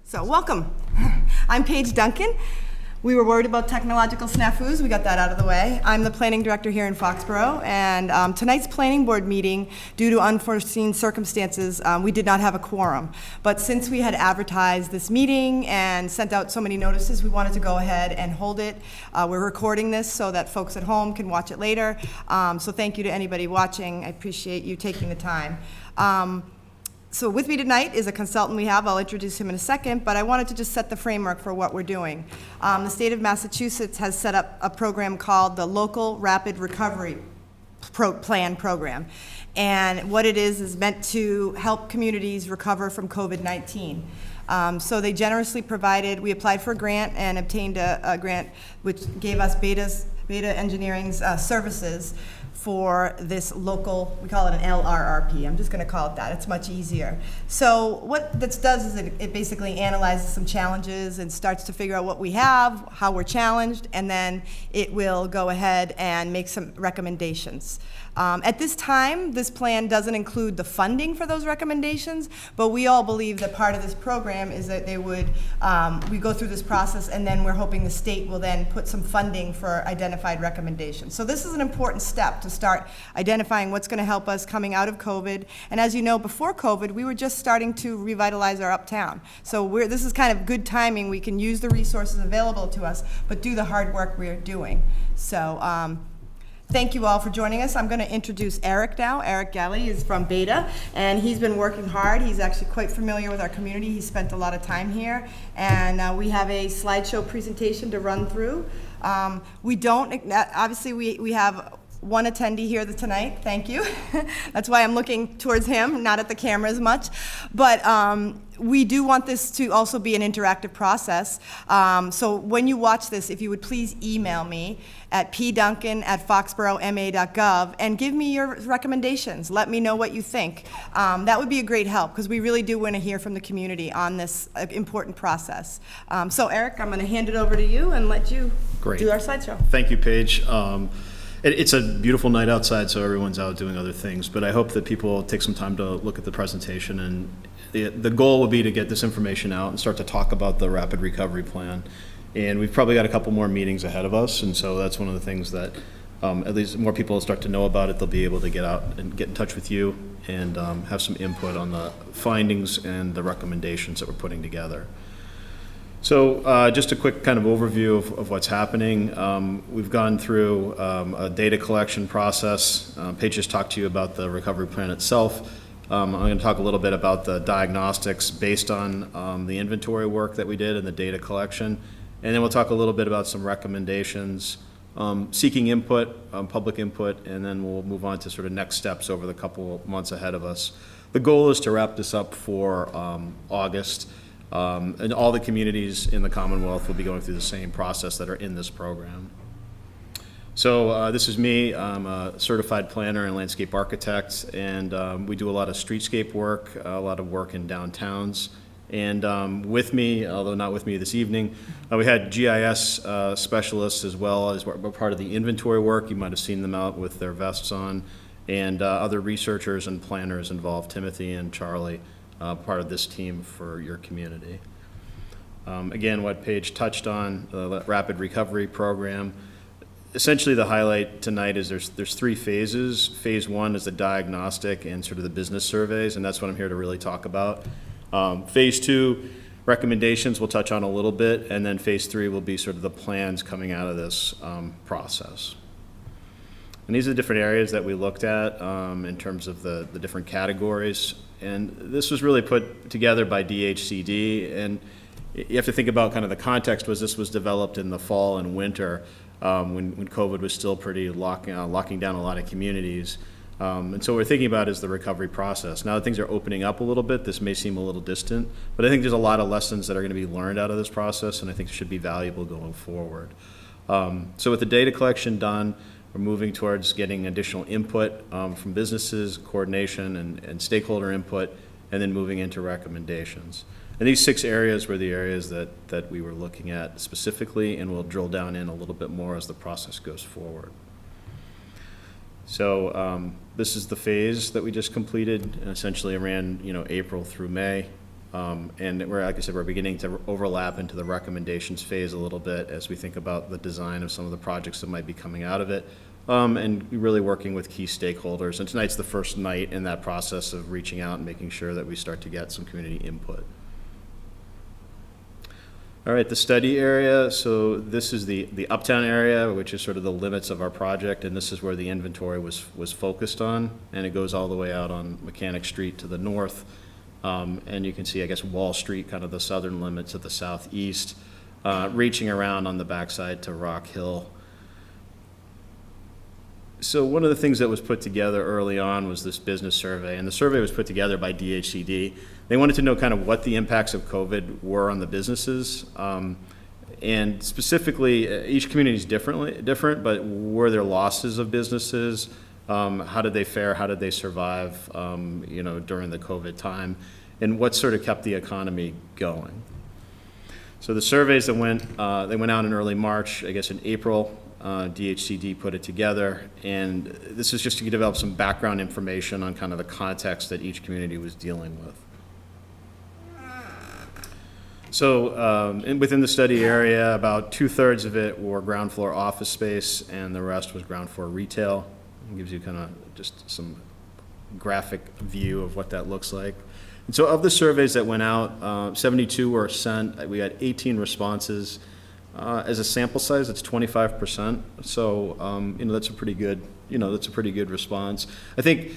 So welcome. I'm Paige Duncan. We were worried about technological snafus. We got that out of the way. I'm the planning director here in Foxborough, and tonight's planning board meeting, due to unforeseen circumstances, we did not have a quorum. But since we had advertised this meeting and sent out so many notices, we wanted to go ahead and hold it. We're recording this so that folks at home can watch it later. So thank you to anybody watching. I appreciate you taking the time. So with me tonight is a consultant we have. I'll introduce him in a second, but I wanted to just set the framework for what we're doing. The state of Massachusetts has set up a program called the Local Rapid Recovery Plan Program. And what it is meant to help communities recover from COVID-19. So they generously provided, we applied for a grant and obtained a grant which gave us Beta Engineering's services for this local, we call it an LRRP. I'm just going to call it that. It's much easier. So what this does is it basically analyzes some challenges and starts to figure out what we have, how we're challenged, and then it will go ahead and make some recommendations. At this time, this plan doesn't include the funding for those recommendations, but we all believe that part of this program is that they would, we go through this process and then we're hoping the state will then put some funding for identified recommendations. So this is an important step to start identifying what's going to help us coming out of COVID. And as you know, before COVID, we were just starting to revitalize our uptown. So this is kind of good timing. We can use the resources available to us, but do the hard work we're doing. So thank you all for joining us. I'm going to introduce Eric now. Eric Galley is from Beta, and he's been working hard. He's actually quite familiar with our community. He spent a lot of time here, and we have a slideshow presentation to run through. Obviously we have one attendee here tonight. Thank you. That's why I'm looking towards him, not at the camera as much. But we do want this to also be an interactive process. So when you watch this, if you would please email me at pduncan@foxboroughma.gov and give me your recommendations. Let me know what you think. That would be a great help because we really do want to hear from the community on this important process. So Eric, I'm going to hand it over to you and let you do our slideshow. Thank you, Paige. It's a beautiful night outside, so everyone's out doing other things, but I hope that people take some time to look at the presentation, and the goal would be to get this information out and start to talk about the Rapid Recovery Plan. And we've probably got a couple more meetings ahead of us, and so that's one of the things that at least more people will start to know about it. They'll be able to get out and get in touch with you and have some input on the findings and the recommendations that we're putting together. So just a quick kind of overview of what's happening. We've gone through a data collection process. Paige just talked to you about the recovery plan itself. I'm going to talk a little bit about the diagnostics based on the inventory work that we did and the data collection. And then we'll talk a little bit about some recommendations, seeking input, public input, and then we'll move on to sort of next steps over the couple months ahead of us. The goal is to wrap this up for August. And all the communities in the Commonwealth will be going through the same process that are in this program. So this is me. I'm a certified planner and landscape architect, and we do a lot of streetscape work, a lot of work in downtowns. And with me, although not with me this evening, we had GIS specialists as well as part of the inventory work. You might have seen them out with their vests on, and other researchers and planners involved, Timothy and Charlie. Part of this team for your community. Again, what Paige touched on, the Rapid Recovery Program. Essentially the highlight tonight is there's three phases. Phase one is the diagnostic and sort of the business surveys, and that's what I'm here to really talk about. Phase two, recommendations we'll touch on a little bit, and then phase three will be sort of the plans coming out of this process. And these are the different areas that we looked at in terms of the different categories. And this was really put together by DHCD, and you have to think about kind of the context was this was developed in the fall and winter when COVID was still pretty locking down a lot of communities. And so what we're thinking about is the recovery process. Now that things are opening up a little bit, this may seem a little distant, but I think there's a lot of lessons that are going to be learned out of this process, and I think it should be valuable going forward. So with the data collection done, we're moving towards getting additional input from businesses, coordination, and stakeholder input, and then moving into recommendations. And these 6 areas were the areas that we were looking at specifically, and we'll drill down in a little bit more as the process goes forward. So this is the phase that we just completed, and essentially ran April through May. And we're, like I said, we're beginning to overlap into the recommendations phase a little bit as we think about the design of some of the projects that might be coming out of it, and really working with key stakeholders. And tonight's the first night in that process of reaching out and making sure that we start to get some community input. All right, the study area. So this is the uptown area, which is sort of the limits of our project, and this is where the inventory was focused on, and it goes all the way out on Mechanic Street to the north. And you can see, I guess, Wall Street, kind of the southern limits of the southeast, reaching around on the backside to Rock Hill. So one of the things that was put together early on was this business survey, and the survey was put together by DHCD. They wanted to know kind of what the impacts of COVID were on the businesses, and specifically, each community is different, but were there losses of businesses? How did they fare? How did they survive, during the COVID time? And what sort of kept the economy going? So the surveys that went out in early March, I guess in April, DHCD put it together, and this is just to develop some background information on kind of the context that each community was dealing with. So within the study area, about 2/3 of it were ground floor office space, and the rest was ground floor retail. It gives you kind of just some graphic view of what that looks like. And so of the surveys that went out, 72 were sent. We had 18 responses. As a sample size, it's 25%. So, that's a pretty good response. I think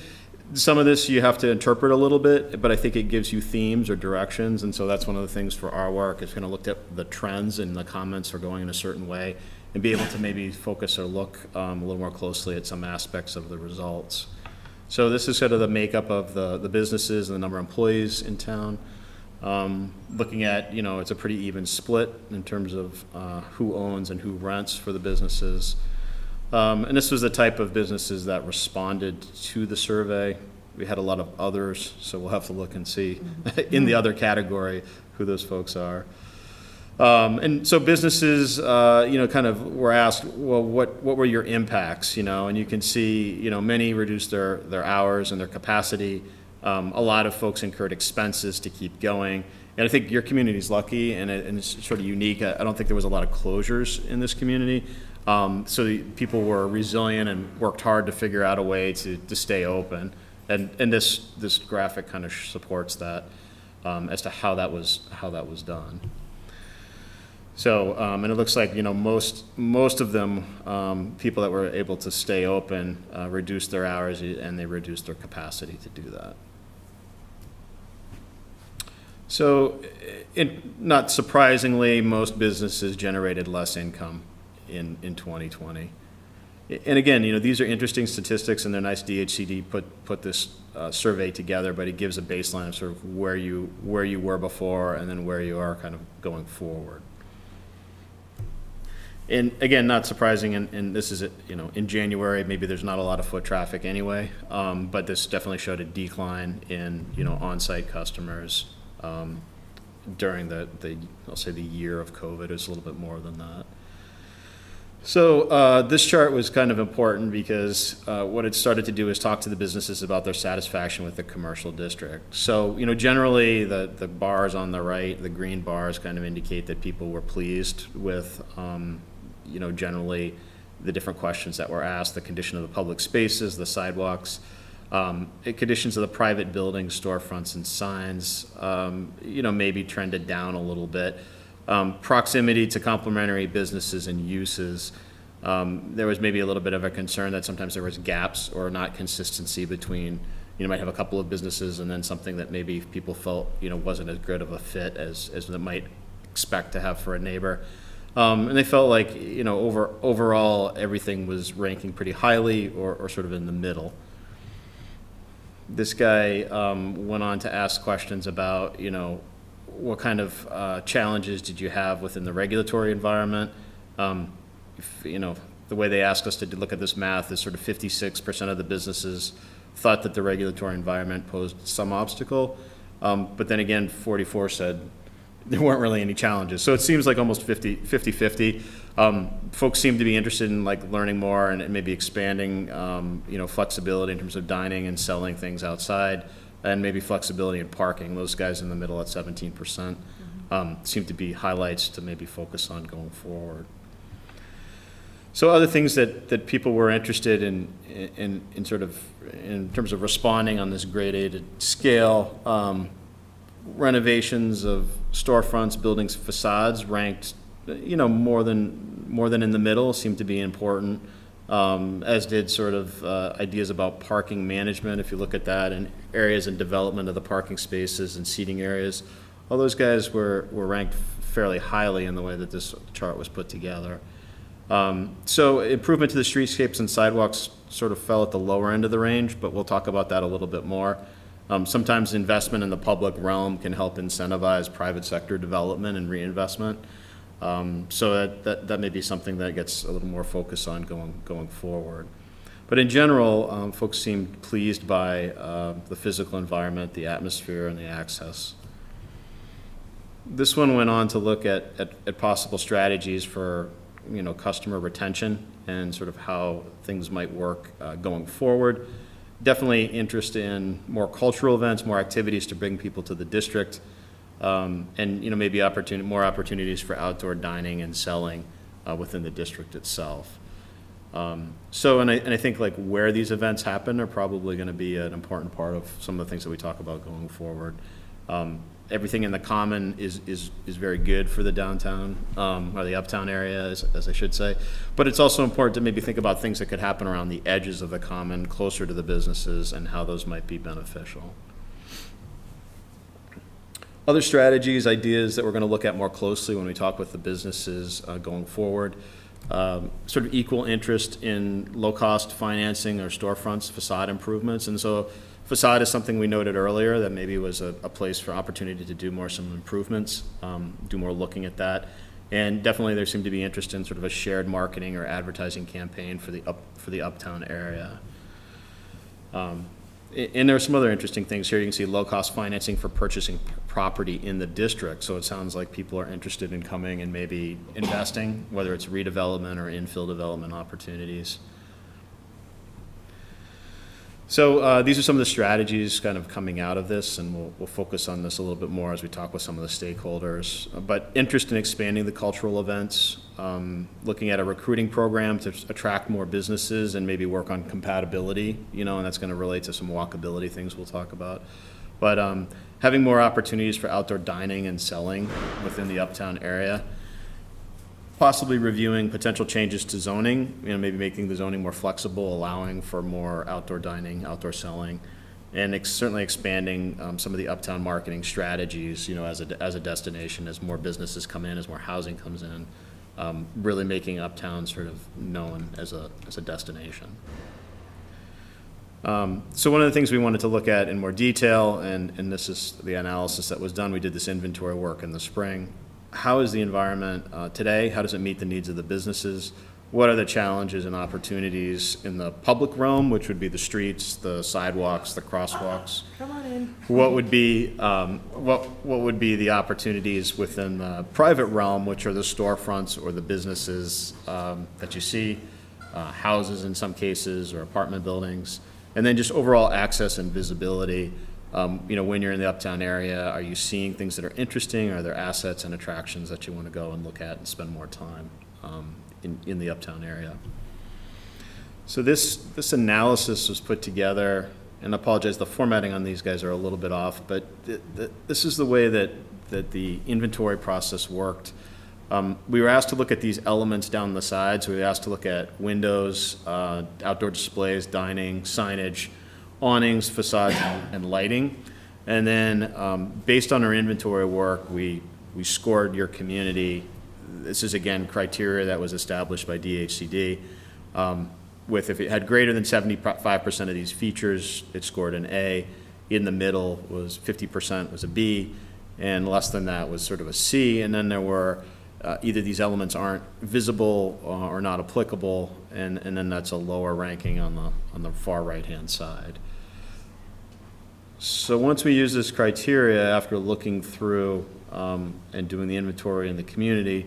some of this you have to interpret a little bit, but I think it gives you themes or directions. And so that's one of the things for our work is going to look at the trends and the comments are going in a certain way and be able to maybe focus or look a little more closely at some aspects of the results. So this is sort of the makeup of the businesses and the number of employees in town. Looking at, it's a pretty even split in terms of who owns and who rents for the businesses. And this was the type of businesses that responded to the survey. We had a lot of others, so we'll have to look and see in the other category who those folks are. And so businesses, kind of were asked, well, what were your impacts, and you can see, many reduced their hours and their capacity. A lot of folks incurred expenses to keep going. And I think your community's lucky, and it's sort of unique. I don't think there was a lot of closures in this community. So people were resilient and worked hard to figure out a way to stay open. And this graphic kind of supports that as to how that was done. So, and it looks like, most of them, people that were able to stay open, reduced their hours and they reduced their capacity to do that. So, not surprisingly, most businesses generated less income in 2020. And again, these are interesting statistics, and they're nice. DHCD put this survey together, but it gives a baseline of sort of where you were before and then where you are kind of going forward. And again, not surprising, and this is, in January, maybe there's not a lot of foot traffic anyway, but this definitely showed a decline in, on-site customers during I'll say the year of COVID. It was a little bit more than that. So this chart was kind of important because what it started to do is talk to the businesses about their satisfaction with the commercial district. So, generally the bars on the right, the green bars kind of indicate that people were pleased with, generally the different questions that were asked, the condition of the public spaces, the sidewalks, conditions of the private buildings, storefronts and signs, maybe trended down a little bit. Proximity to complementary businesses and uses. There was maybe a little bit of a concern that sometimes there was gaps or not consistency between, you might have a couple of businesses and then something that maybe people felt, wasn't as good of a fit as they might expect to have for a neighbor. And they felt like, overall everything was ranking pretty highly or sort of in the middle. This guy went on to ask questions about, what kind of challenges did you have within the regulatory environment? The way they asked us to look at this math is sort of 56% of the businesses thought that the regulatory environment posed some obstacle, but then again, 44 said there weren't really any challenges. So it seems like almost 50-50. Folks seem to be interested in learning more and maybe expanding, flexibility in terms of dining and selling things outside. and maybe flexibility in parking. Those guys in the middle at 17% seem to be highlights to maybe focus on going forward. So other things that people were interested in sort of in terms of responding on this grade A scale, renovations of storefronts, buildings, facades ranked, more than in the middle, seemed to be important, as did sort of ideas about parking management. If you look at that, and areas and development of the parking spaces and seating areas, all those guys were ranked fairly highly in the way that this chart was put together. So improvement to the streetscapes and sidewalks sort of fell at the lower end of the range, but we'll talk about that a little bit more. Sometimes investment in the public realm can help incentivize private sector development and reinvestment. So that may be something that gets a little more focus on going forward. But in general, folks seemed pleased by the physical environment, the atmosphere, and the access. This one went on to look at possible strategies for customer retention and sort of how things might work going forward. Definitely interest in more cultural events, more activities to bring people to the district, and maybe more opportunities for outdoor dining and selling within the district itself. And I think like where these events happen are probably going to be an important part of some of the things that we talk about going forward. Everything in the common is very good for the downtown, or the uptown area, as I should say. But it's also important to maybe think about things that could happen around the edges of the common, closer to the businesses, and how those might be beneficial. Other strategies, ideas that we're going to look at more closely when we talk with the businesses going forward. Sort of equal interest in low-cost financing or storefronts, facade improvements. And so facade is something we noted earlier that maybe was a place for opportunity to do some improvements, do more looking at that. And definitely there seemed to be interest in sort of a shared marketing or advertising campaign for the uptown area. And there are some other interesting things here. You can see low-cost financing for purchasing property in the district. So it sounds like people are interested in coming and maybe investing, whether it's redevelopment or infill development opportunities. So these are some of the strategies kind of coming out of this, and we'll focus on this a little bit more as we talk with some of the stakeholders. But interest in expanding the cultural events, looking at a recruiting program to attract more businesses and maybe work on compatibility, and that's going to relate to some walkability things we'll talk about. But having more opportunities for outdoor dining and selling within the uptown area. Possibly reviewing potential changes to zoning, maybe making the zoning more flexible, allowing for more outdoor dining, outdoor selling, and certainly expanding some of the uptown marketing strategies, as a destination, as more businesses come in, as more housing comes in, really making uptown sort of known as a destination. So one of the things we wanted to look at in more detail, and this is the analysis that was done, we did this inventory work in the spring. How is the environment today? How does it meet the needs of the businesses? What are the challenges and opportunities in the public realm, which would be the streets, the sidewalks, the crosswalks? Come on in. What would be the opportunities within the private realm, which are the storefronts or the businesses that you see, houses in some cases, or apartment buildings, and then just overall access and visibility. When you're in the uptown area, are you seeing things that are interesting? Are there assets and attractions that you want to go and look at and spend more time in the uptown area? So this analysis was put together, and I apologize, the formatting on these guys are a little bit off, but this is the way that the inventory process worked. We were asked to look at these elements down the side, so we were asked to look at windows, outdoor displays, dining, signage, awnings, facades, and lighting. And then based on our inventory work, we scored your community. This is, again, criteria that was established by DHCD. With if it had greater than 75% of these features, it scored an A. In the middle was 50% was a B, and less than that was sort of a C. And then there were either these elements aren't visible or not applicable, and then that's a lower ranking on the far right-hand side. So once we use this criteria, after looking through and doing the inventory in the community,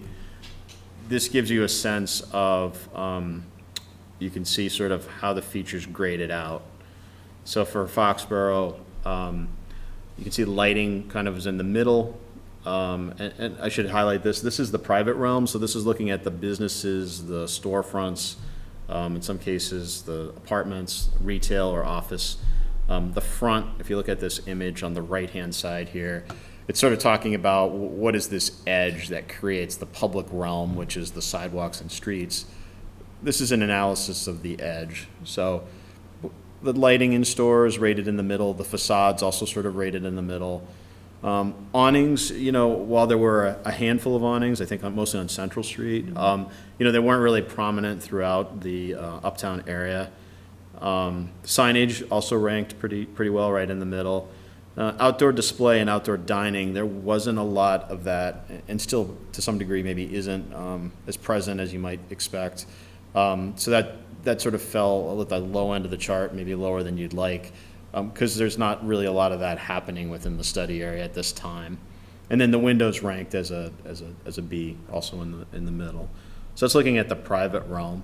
this gives you a sense of, you can see sort of how the features graded out. So for Foxborough, You can see the lighting kind of is in the middle. And I should highlight this. This is the private realm, so this is looking at the businesses, the storefronts, in some cases, the apartments, retail or office. The front, if you look at this image on the right-hand side here, it's sort of talking about what is this edge that creates the public realm, which is the sidewalks and streets. This is an analysis of the edge. So the lighting in stores rated in the middle, the facades also sort of rated in the middle. Awnings, while there were a handful of awnings, I think mostly on Central Street, they weren't really prominent throughout the uptown area. Signage also ranked pretty well right in the middle. Outdoor display and outdoor dining, there wasn't a lot of that, and still to some degree maybe isn't as present as you might expect. So that sort of fell at the low end of the chart, maybe lower than you'd like, because there's not really a lot of that happening within the study area at this time. And then the windows ranked as a B, also in the middle. So that's looking at the private realm.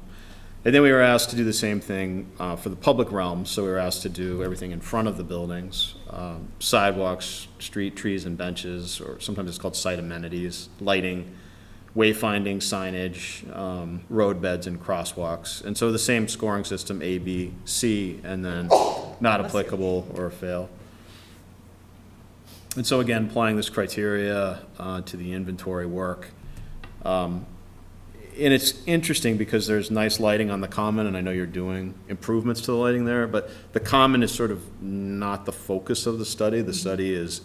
And then we were asked to do the same thing for the public realm. So we were asked to do everything in front of the buildings, sidewalks, street trees and benches, or sometimes it's called site amenities, lighting, wayfinding, signage, road beds and crosswalks. And so the same scoring system, A, B, C, and then not applicable or fail. And so again, applying this criteria to the inventory work. And it's interesting because there's nice lighting on the common, and I know you're doing improvements to the lighting there, but the common is sort of not the focus of the study. The study is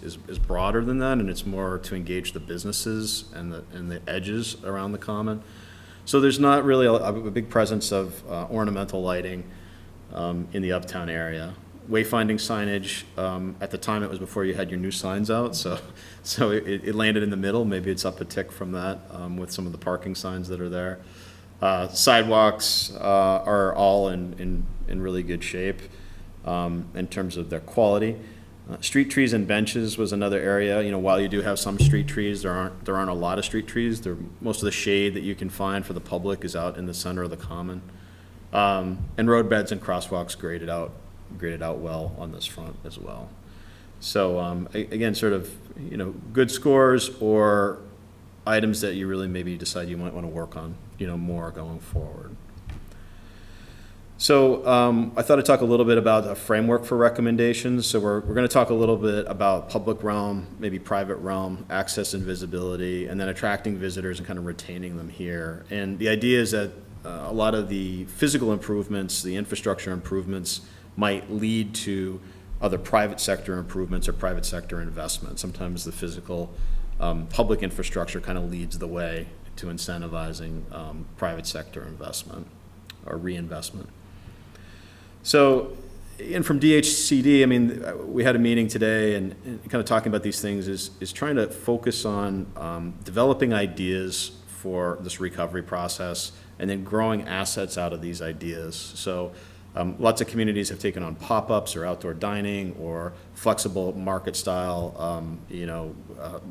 broader than that, and it's more to engage the businesses and the edges around the common. So there's not really a big presence of ornamental lighting in the uptown area. Wayfinding signage, at the time it was before you had your new signs out, so it landed in the middle. Maybe it's up a tick from that with some of the parking signs that are there. Sidewalks are all in really good shape in terms of their quality. Street trees and benches was another area. While you do have some street trees, there aren't a lot of street trees. Most of the shade that you can find for the public is out in the center of the common. And road beds and crosswalks graded out well on this front as well. So again, sort of, good scores or items that you really maybe decide you might want to work on, more going forward. So I thought I'd talk a little bit about a framework for recommendations. So we're going to talk a little bit about public realm, maybe private realm, access and visibility, and then attracting visitors and kind of retaining them here. And the idea is that a lot of the physical improvements, the infrastructure improvements, might lead to other private sector improvements or private sector investment. Sometimes the physical public infrastructure kind of leads the way to incentivizing private sector investment or reinvestment. So, and from DHCD, we had a meeting today and kind of talking about these things is trying to focus on developing ideas for this recovery process and then growing assets out of these ideas. So lots of communities have taken on pop-ups or outdoor dining or flexible market style,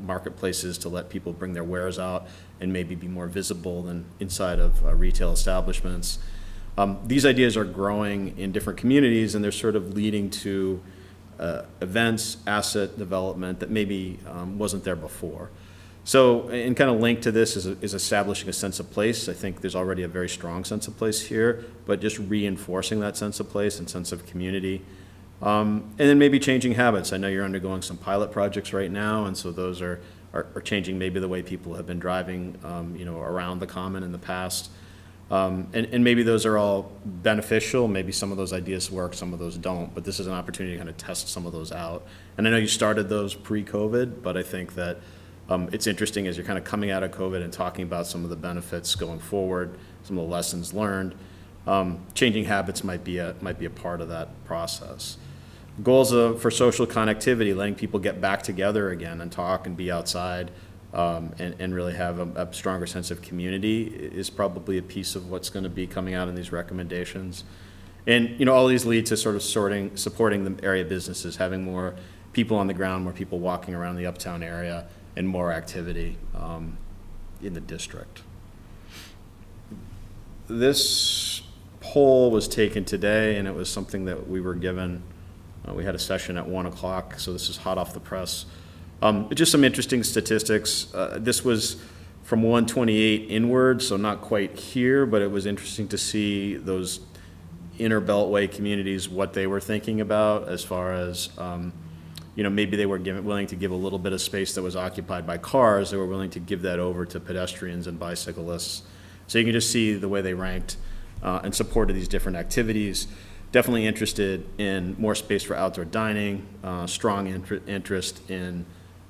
marketplaces to let people bring their wares out and maybe be more visible than inside of retail establishments. These ideas are growing in different communities, and they're sort of leading to events, asset development that maybe wasn't there before. So, and kind of linked to this is establishing a sense of place. I think there's already a very strong sense of place here, but just reinforcing that sense of place and sense of community. And then maybe changing habits. I know you're undergoing some pilot projects right now, and so those are changing maybe the way people have been driving, around the common in the past. And maybe those are all beneficial. Maybe some of those ideas work, some of those don't, but this is an opportunity to kind of test some of those out. And I know you started those pre-COVID, but I think that it's interesting as you're kind of coming out of COVID and talking about some of the benefits going forward, some of the lessons learned. Changing habits might be a part of that process. Goals for social connectivity, letting people get back together again and talk and be outside, and really have a stronger sense of community is probably a piece of what's going to be coming out in these recommendations. And all these lead to sort of supporting the area businesses, having more people on the ground, more people walking around the uptown area, and more activity in the district. This poll was taken today, and it was something that we were given We had a session at 1 o'clock, so this is hot off the press. Just some interesting statistics. This was from 128 inward, so not quite here, but it was interesting to see those inner Beltway communities, what they were thinking about as far as, maybe they were willing to give a little bit of space that was occupied by cars. They were willing to give that over to pedestrians and bicyclists. So you can just see the way they ranked and supported these different activities. Definitely interested in more space for outdoor dining, strong interest in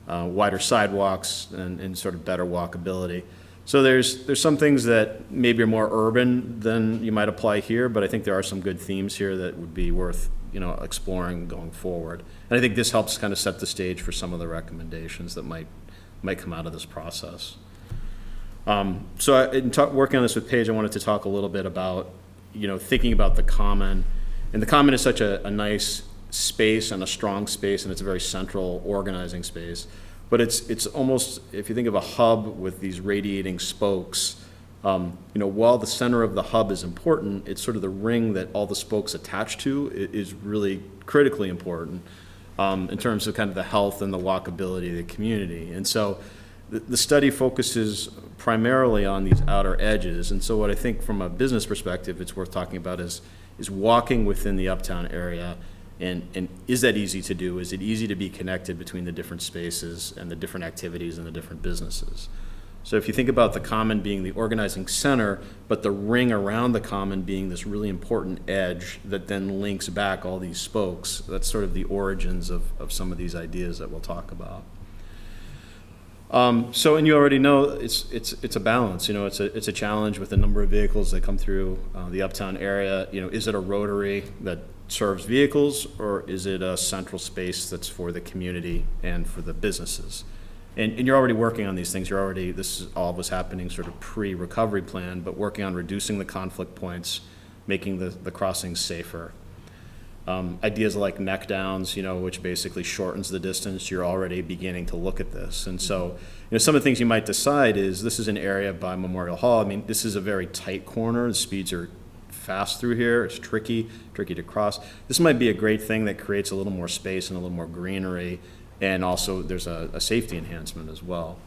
wider sidewalks and sort of better walkability. So there's some things that maybe are more urban than you might apply here, but I think there are some good themes here that would be worth exploring going forward. And I think this helps kind of set the stage for some of the recommendations that might come out of this process. Working on this with Paige, I wanted to talk a little bit about thinking about the common. And the common is such a nice space and a strong space, and it's a very central organizing space. But it's almost, if you think of a hub with these radiating spokes, while the center of the hub is important, it's sort of the ring that all the spokes attach to is really critically important in terms of kind of the health and the walkability of the community. And so the study focuses primarily on these outer edges. And so what I think from a business perspective it's worth talking about is walking within the uptown area. And is that easy to do? Is it easy to be connected between the different spaces and the different activities and the different businesses? So if you think about the common being the organizing center, but the ring around the common being this really important edge that then links back all these spokes, that's sort of the origins of some of these ideas that we'll talk about. And you already know it's a balance. It's a challenge with the number of vehicles that come through the uptown area. Is it a rotary that serves vehicles, or is it a central space that's for the community and for the businesses? And you're already working on these things. This is all was happening sort of pre-recovery plan, but working on reducing the conflict points, making the crossings safer. Ideas like neck downs, which basically shortens the distance. You're already beginning to look at this. And so, some of the things you might decide is this is an area by Memorial Hall. I mean, this is a very tight corner. The speeds are fast through here. It's tricky to cross. This might be a great thing that creates a little more space and a little more greenery. And also there's a safety enhancement as well.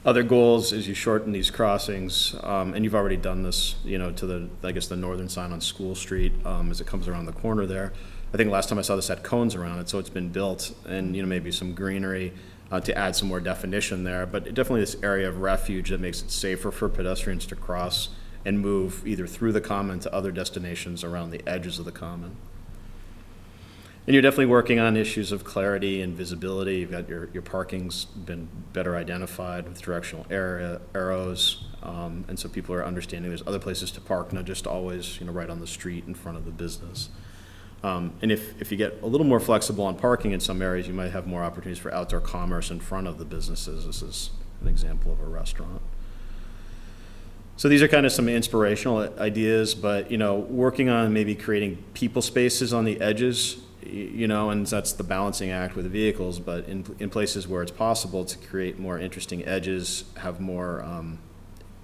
Other goals is you shorten these crossings, and you've already done this, to the northern sign on School Street as it comes around the corner there. I think last time I saw this had cones around it, so it's been built, and maybe some greenery to add some more definition there. But definitely this area of refuge that makes it safer for pedestrians to cross and move either through the common to other destinations around the edges of the common. And you're definitely working on issues of clarity and visibility. You've got your parking's been better identified with directional arrows, and so people are understanding there's other places to park, not just always right on the street in front of the business. And if you get a little more flexible on parking in some areas, you might have more opportunities for outdoor commerce in front of the businesses. This is an example of a restaurant. So these are kind of some inspirational ideas, but working on maybe creating people spaces on the edges. And that's the balancing act with the vehicles, but in places where it's possible to create more interesting edges, have more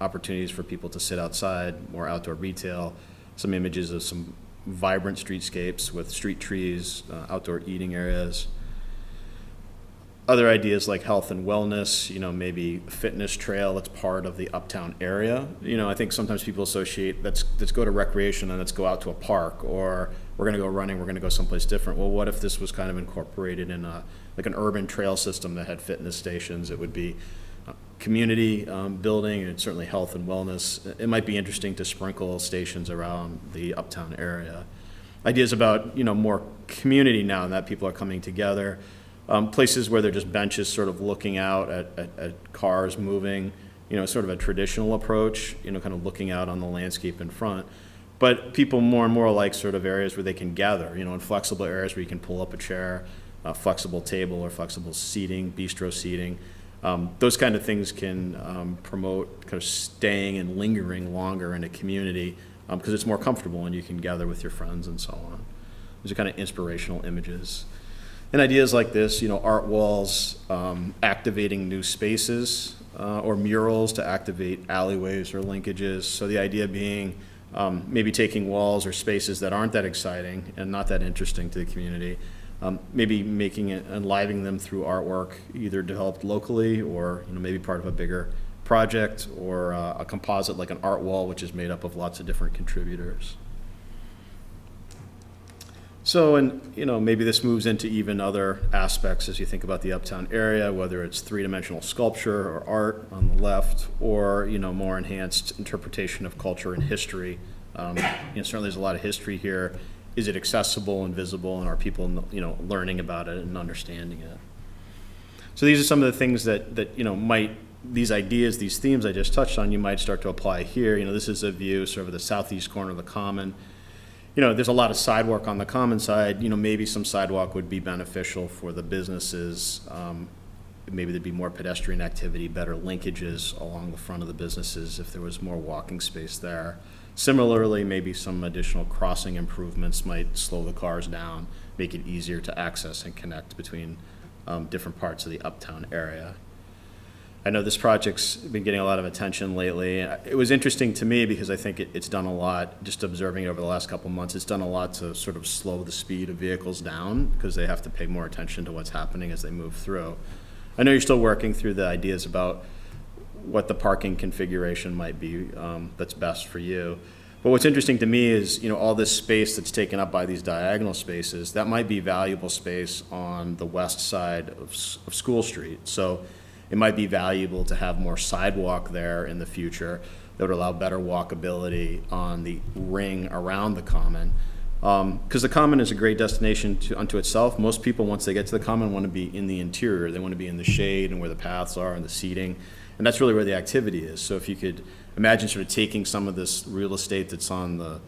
opportunities for people to sit outside, more outdoor retail, some images of some vibrant streetscapes with street trees, outdoor eating areas. Other ideas like health and wellness, maybe a fitness trail that's part of the uptown area. I think sometimes people associate, let's go to recreation and let's go out to a park, or we're going to go running, we're going to go someplace different. Well, what if this was kind of incorporated in like an urban trail system that had fitness stations? It would be community building, and certainly health and wellness. It might be interesting to sprinkle stations around the uptown area. Ideas about, more community now that people are coming together. Places where they're just benches sort of looking out at cars moving, sort of a traditional approach, kind of looking out on the landscape in front. But people more and more like sort of areas where they can gather, in flexible areas where you can pull up a chair, a flexible table or flexible seating, bistro seating. Those kind of things can promote kind of staying and lingering longer in a community because it's more comfortable and you can gather with your friends and so on. These are kind of inspirational images. And ideas like this, art walls, activating new spaces, or murals to activate alleyways or linkages. So the idea being, maybe taking walls or spaces that aren't that exciting and not that interesting to the community, maybe making it, enlivening them through artwork, either developed locally or maybe part of a bigger project, or a composite like an art wall, which is made up of lots of different contributors. So, and maybe this moves into even other aspects as you think about the uptown area, whether it's three-dimensional sculpture or art on the left, or more enhanced interpretation of culture and history. Certainly there's a lot of history here. Is it accessible and visible, and are people learning about it and understanding it? So these are some of the things that these ideas, these themes I just touched on, you might start to apply here. This is a view sort of the southeast corner of the common. There's a lot of sidewalk on the common side. Maybe some sidewalk would be beneficial for the businesses. Maybe there'd be more pedestrian activity, better linkages along the front of the businesses if there was more walking space there. Similarly, maybe some additional crossing improvements might slow the cars down, make it easier to access and connect between different parts of the uptown area. I know this project's been getting a lot of attention lately. It was interesting to me because I think it's done a lot, just observing it over the last couple of months, it's done a lot to sort of slow the speed of vehicles down because they have to pay more attention to what's happening as they move through. I know you're still working through the ideas about what the parking configuration might be that's best for you. But what's interesting to me is, all this space that's taken up by these diagonal spaces, that might be valuable space on the west side of School Street. So it might be valuable to have more sidewalk there in the future that would allow better walkability on the ring around the common. Because the common is a great destination unto itself. Most people, once they get to the common, want to be in the interior. They want to be in the shade and where the paths are and the seating. And that's really where the activity is. So if you could imagine sort of taking some of this real estate that's on the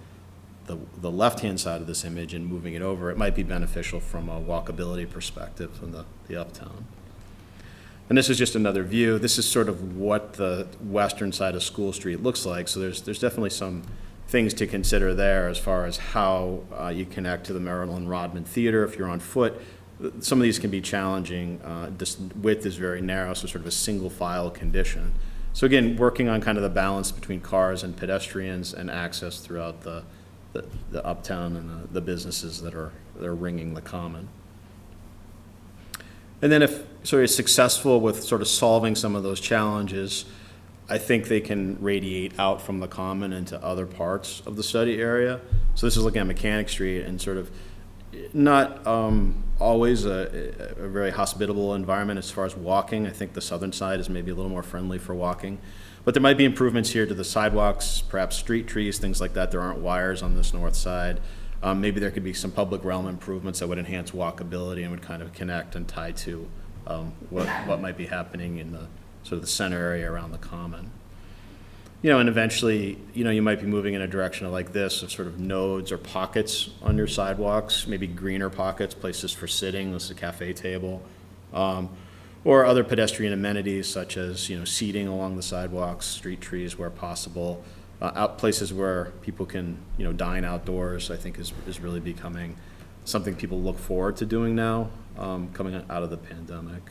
left-hand side of this image and moving it over, it might be beneficial from a walkability perspective from the uptown. And this is just another view. This is sort of what the western side of School Street looks like. So there's definitely some things to consider there as far as how you connect to the Maryland Rodman Theater if you're on foot. Some of these can be challenging. This width is very narrow, so sort of a single file condition. So again, working on kind of the balance between cars and pedestrians and access throughout the uptown and the businesses that are ringing the common. And then if sort of successful with sort of solving some of those challenges, I think they can radiate out from the common into other parts of the study area. So this is looking at Mechanic Street and sort of not always a very hospitable environment as far as walking. I think the southern side is maybe a little more friendly for walking. But there might be improvements here to the sidewalks, perhaps street trees, things like that. There aren't wires on this north side. Maybe there could be some public realm improvements that would enhance walkability and would kind of connect and tie to what might be happening in the sort of the center area around the common. And eventually, you might be moving in a direction like this of sort of nodes or pockets on your sidewalks, maybe greener pockets, places for sitting, this is a cafe table, or other pedestrian amenities such as, seating along the sidewalks, street trees where possible, out places where people can, dine outdoors, I think is really becoming something people look forward to doing now, coming out of the pandemic.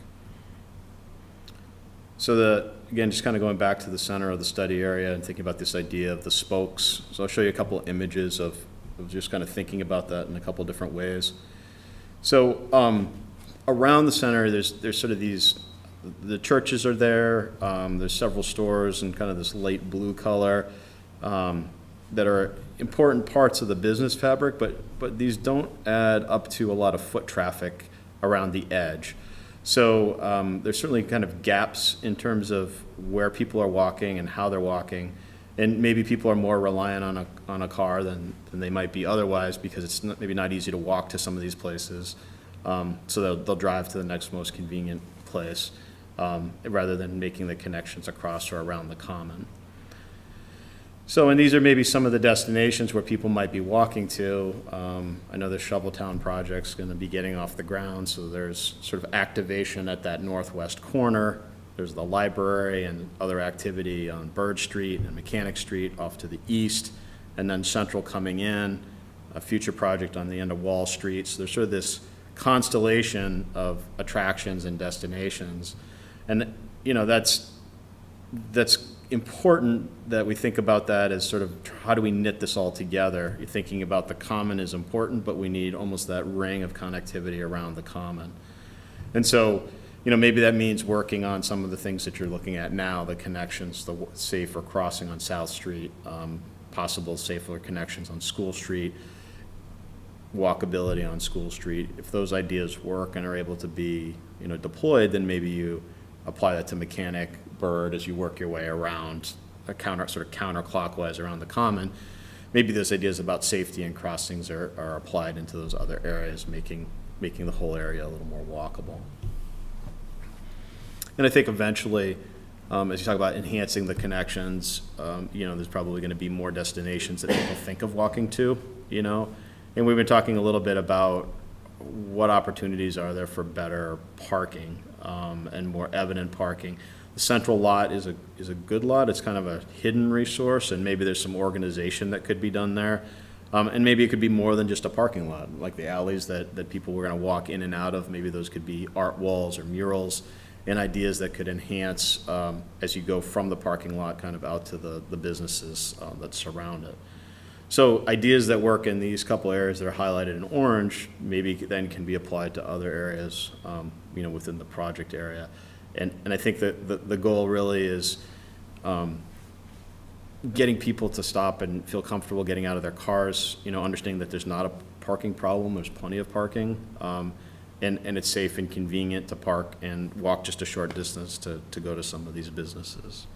So again, just kind of going back to the center of the study area and thinking about this idea of the spokes. So I'll show you a couple of images of just kind of thinking about that in a couple of different ways. So around the center, there's sort of the churches are there. There's several stores in kind of this light blue color that are important parts of the business fabric, but these don't add up to a lot of foot traffic around the edge. So there's certainly kind of gaps in terms of where people are walking and how they're walking, and maybe people are more reliant on a car than they might be otherwise because it's maybe not easy to walk to some of these places. So they'll drive to the next most convenient place rather than making the connections across or around the common. So, and these are maybe some of the destinations where people might be walking to. I know the Shoveltown project's going to be getting off the ground, so there's sort of activation at that northwest corner. There's the library and other activity on Bird Street and Mechanic Street off to the east, and then Central coming in, a future project on the end of Wall Street. So there's sort of this constellation of attractions and destinations. And, that's important that we think about that as sort of how do we knit this all together. You're thinking about the common is important, but we need almost that ring of connectivity around the common. And so, maybe that means working on some of the things that you're looking at now, the connections, the safer crossing on South Street, possible safer connections on School Street, walkability on School Street. If those ideas work and are able to be, deployed, then maybe you apply that to Mechanic, Bird, as you work your way around sort of counterclockwise around the common. Maybe those ideas about safety and crossings are applied into those other areas, making the whole area a little more walkable. And I think eventually, as you talk about enhancing the connections, there's probably going to be more destinations that people think of walking to, And we've been talking a little bit about what opportunities are there for better parking and more evident parking. The central lot is a good lot. It's kind of a hidden resource, and maybe there's some organization that could be done there. And maybe it could be more than just a parking lot, like the alleys that people were going to walk in and out of. Maybe those could be art walls or murals and ideas that could enhance as you go from the parking lot kind of out to the businesses that surround it. So ideas that work in these couple areas that are highlighted in orange maybe then can be applied to other areas, within the project area. And I think that the goal really is getting people to stop and feel comfortable getting out of their cars, understanding that there's not a parking problem, there's plenty of parking, and it's safe and convenient to park and walk just a short distance to go to some of these businesses.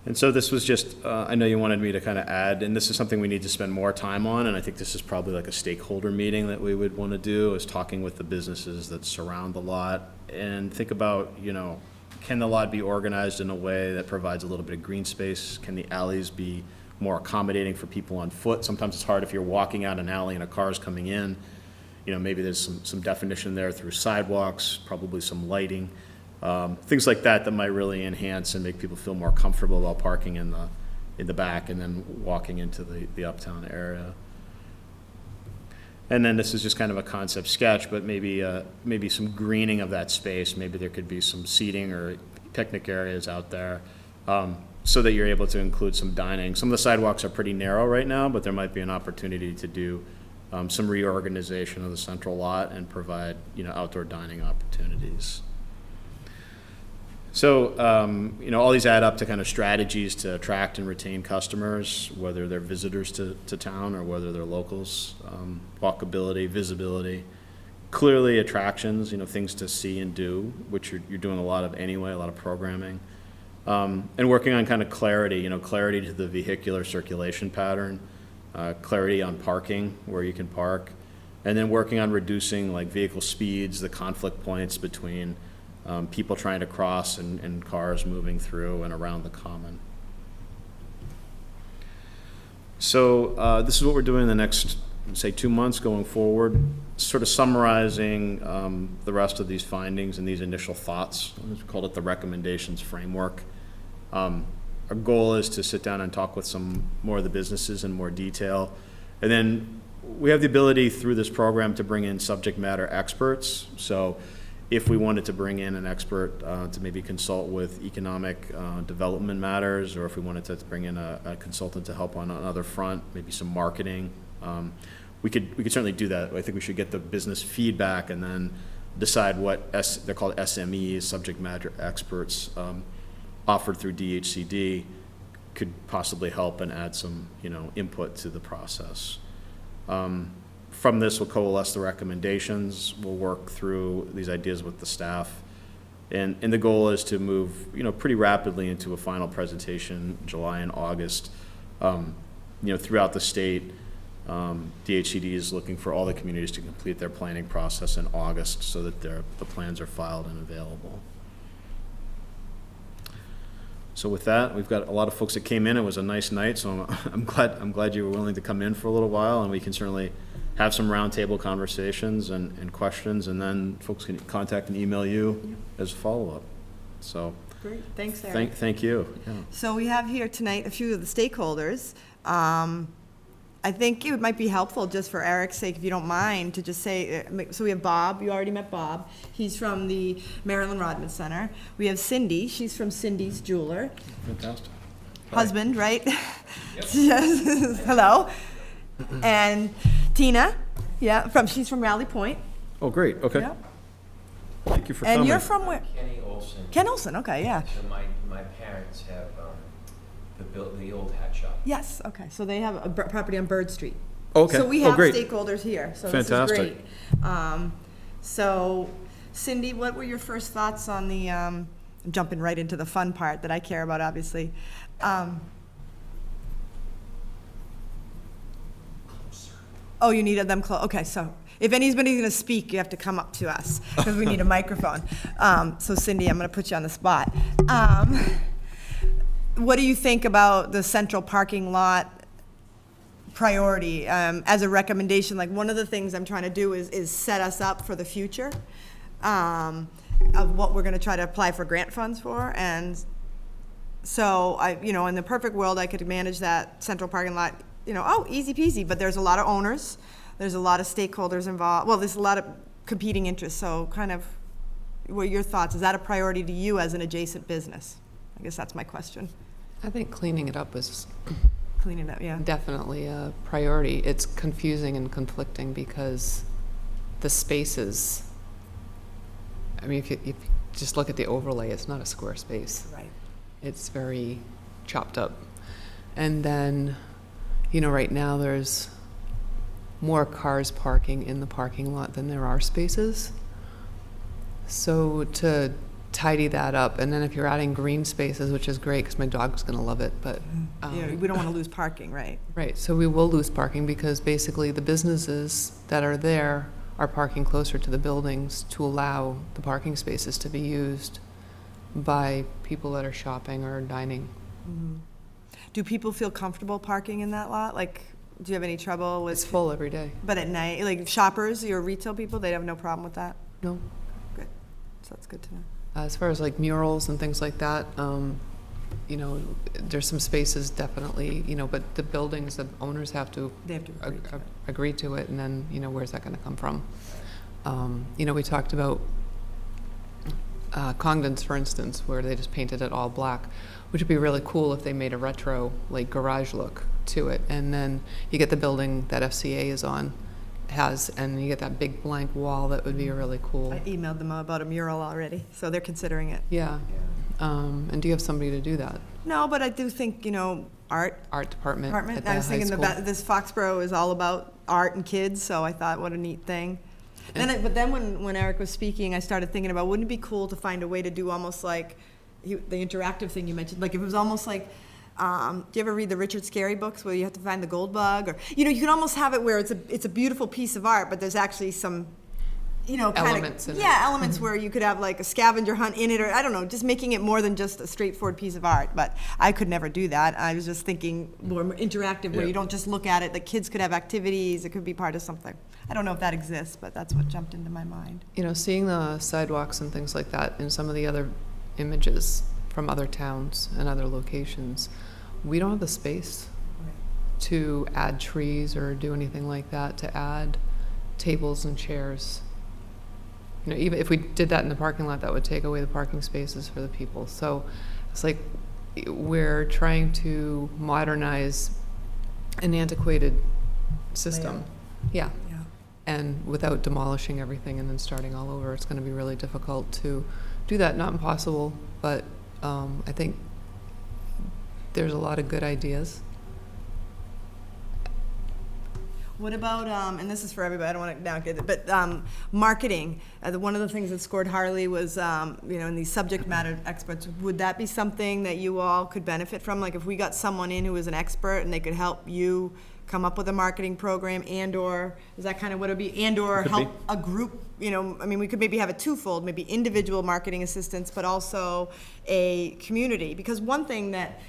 And so this was just, I know you wanted me to kind of add, and this is something we need to spend more time on, and I think this is probably like a stakeholder meeting that we would want to do, is talking with the businesses that surround the lot and think about, can the lot be organized in a way that provides a little bit of green space? Can the alleys be more accommodating for people on foot? Sometimes it's hard if you're walking out an alley and a car's coming in. Maybe there's some definition there through sidewalks, probably some lighting. Things like that might really enhance and make people feel more comfortable about parking in the back and then walking into the uptown area. And then this is just kind of a concept sketch, but maybe some greening of that space. Maybe there could be some seating or picnic areas out there so that you're able to include some dining. Some of the sidewalks are pretty narrow right now, but there might be an opportunity to do some reorganization of the central lot and provide outdoor dining opportunities. So, all these add up to kind of strategies to attract and retain customers, whether they're visitors to town or whether they're locals. Walkability, visibility, clearly attractions, things to see and do, which you're doing a lot of anyway, a lot of programming. And working on kind of clarity, clarity to the vehicular circulation pattern, clarity on parking, where you can park, and then working on reducing like vehicle speeds, the conflict points between people trying to cross and cars moving through and around the common. So this is what we're doing in the next, say, 2 months going forward, sort of summarizing the rest of these findings and these initial thoughts. We called it the recommendations framework. Our goal is to sit down and talk with some more of the businesses in more detail. And then we have the ability through this program to bring in subject matter experts. So if we wanted to bring in an expert to maybe consult with economic development matters, or if we wanted to bring in a consultant to help on another front, maybe some marketing, we could certainly do that. I think we should get the business feedback and then decide what they're called SMEs, subject matter experts, offered through DHCD could possibly help and add some input to the process. From this, we'll coalesce the recommendations. We'll work through these ideas with the staff. And the goal is to move, pretty rapidly into a final presentation in July and August. Throughout the state, DHCD is looking for all the communities to complete their planning process in August so that the plans are filed and available. So with that, we've got a lot of folks that came in. It was a nice night, so I'm glad you were willing to come in for a little while, and we can certainly have some roundtable conversations and questions, and then folks can contact and email you as a follow-up. So great, thanks, Eric. Thank you. Yeah. So we have here tonight a few of the stakeholders. I think it might be helpful, just for Eric's sake, if you don't mind, to just say, so we have Bob, you already met Bob. He's from the Marilyn Rodman Center. We have Cindy, she's from Cindy's Jeweler. Fantastic. Husband, right? Yes. Hello. And Tina, she's from Rally Point. Oh, great, okay. Yep. Thank you for coming. And you're from where? Kenny Olson. Ken Olson, okay, yeah. So my parents have the old hat shop. Yes, okay, so they have a property on Bird Street. Okay. So we Oh, have great. stakeholders here, so Fantastic. this is great. So Cindy, what were your first thoughts on the, I'm jumping right into the fun part that I care about, obviously. Oh, you needed them close, okay, so if anybody's gonna speak, you have to come up to us, because we need a microphone. So Cindy, I'm gonna put you on the spot. What do you think about the central parking lot priority as a recommendation? Like, one of the things I'm trying to do is set us up for the future of what we're gonna try to apply for grant funds for. And so in the perfect world, I could manage that central parking lot, easy peasy, but there's a lot of owners, there's a lot of stakeholders involved, well, there's a lot of competing interests, so kind of, what are your thoughts? Is that a priority to you as an adjacent business? I guess that's my question. I think cleaning it up is Cleaning up, yeah. definitely a priority. It's confusing and conflicting because the spaces, I mean, if you just look at the overlay, it's not a square space. Right. It's very chopped up. And then, right now there's more cars parking in the parking lot than there are spaces. So to tidy that up, and then if you're adding green spaces, which is great because my dog's going to love it, but We don't want to lose parking, right? right, so we will lose parking because basically the businesses that are there are parking closer to the buildings to allow the parking spaces to be used by people that are shopping or dining. Do people feel comfortable parking in that lot? Like, do you have any trouble with? It's full every day. But at night, like shoppers, your retail people, they have no problem with that? No. Good. So that's good to know. As far as like murals and things like that, there's some spaces definitely, but the buildings, the owners have to They have to agree to it. agree to it, and then, where's that going to come from? We talked about Congdon's, for instance, where they just painted it all black, which would be really cool if they made a retro, like, garage look to it, and then you get the building that FCA is on, and you get that big blank wall. That would be really cool. I emailed them about a mural already, so they're considering it. Yeah. And do you have somebody to do that? No, but I do think, art Art department at the I was high thinking school. this Foxborough is all about art and kids, so I thought, what a neat thing. But then when Eric was speaking, I started thinking about, wouldn't it be cool to find a way to do almost like the interactive thing you mentioned, like if it was almost like, do you ever read the Richard Scarry books where you have to find the gold bug, or you can almost have it where it's a beautiful piece of art, but there's actually some Elements in it. elements where you could have like a scavenger hunt in it, or I don't know, just making it more than just a straightforward piece of art. But I could never do that. I was just thinking more interactive, where Yeah. you don't just look at it. The kids could have activities. It could be part of something. I don't know if that exists, but that's what jumped into my mind. Seeing the sidewalks and things like that in some of the other images from other towns and other locations, we don't have the space to add trees or do anything like that, to add tables and chairs. Even if we did that in the parking lot, that would take away the parking spaces for the people. So it's like we're trying to modernize an antiquated system. Yeah. Yeah. And without demolishing everything and then starting all over, it's going to be really difficult to do that. Not impossible, but I think there's a lot of good ideas. What about, and this is for everybody, I don't want to now get it, but marketing. One of the things that scored Harley was, in these subject matter experts, would that be something that you all could benefit from? Like if we got someone in who was an expert and they could help you come up with a marketing program, and/or, is that kind of what it would be, and/or Could help be. a group, we could maybe have it twofold, maybe individual marketing assistance, but also a community. Because one thing that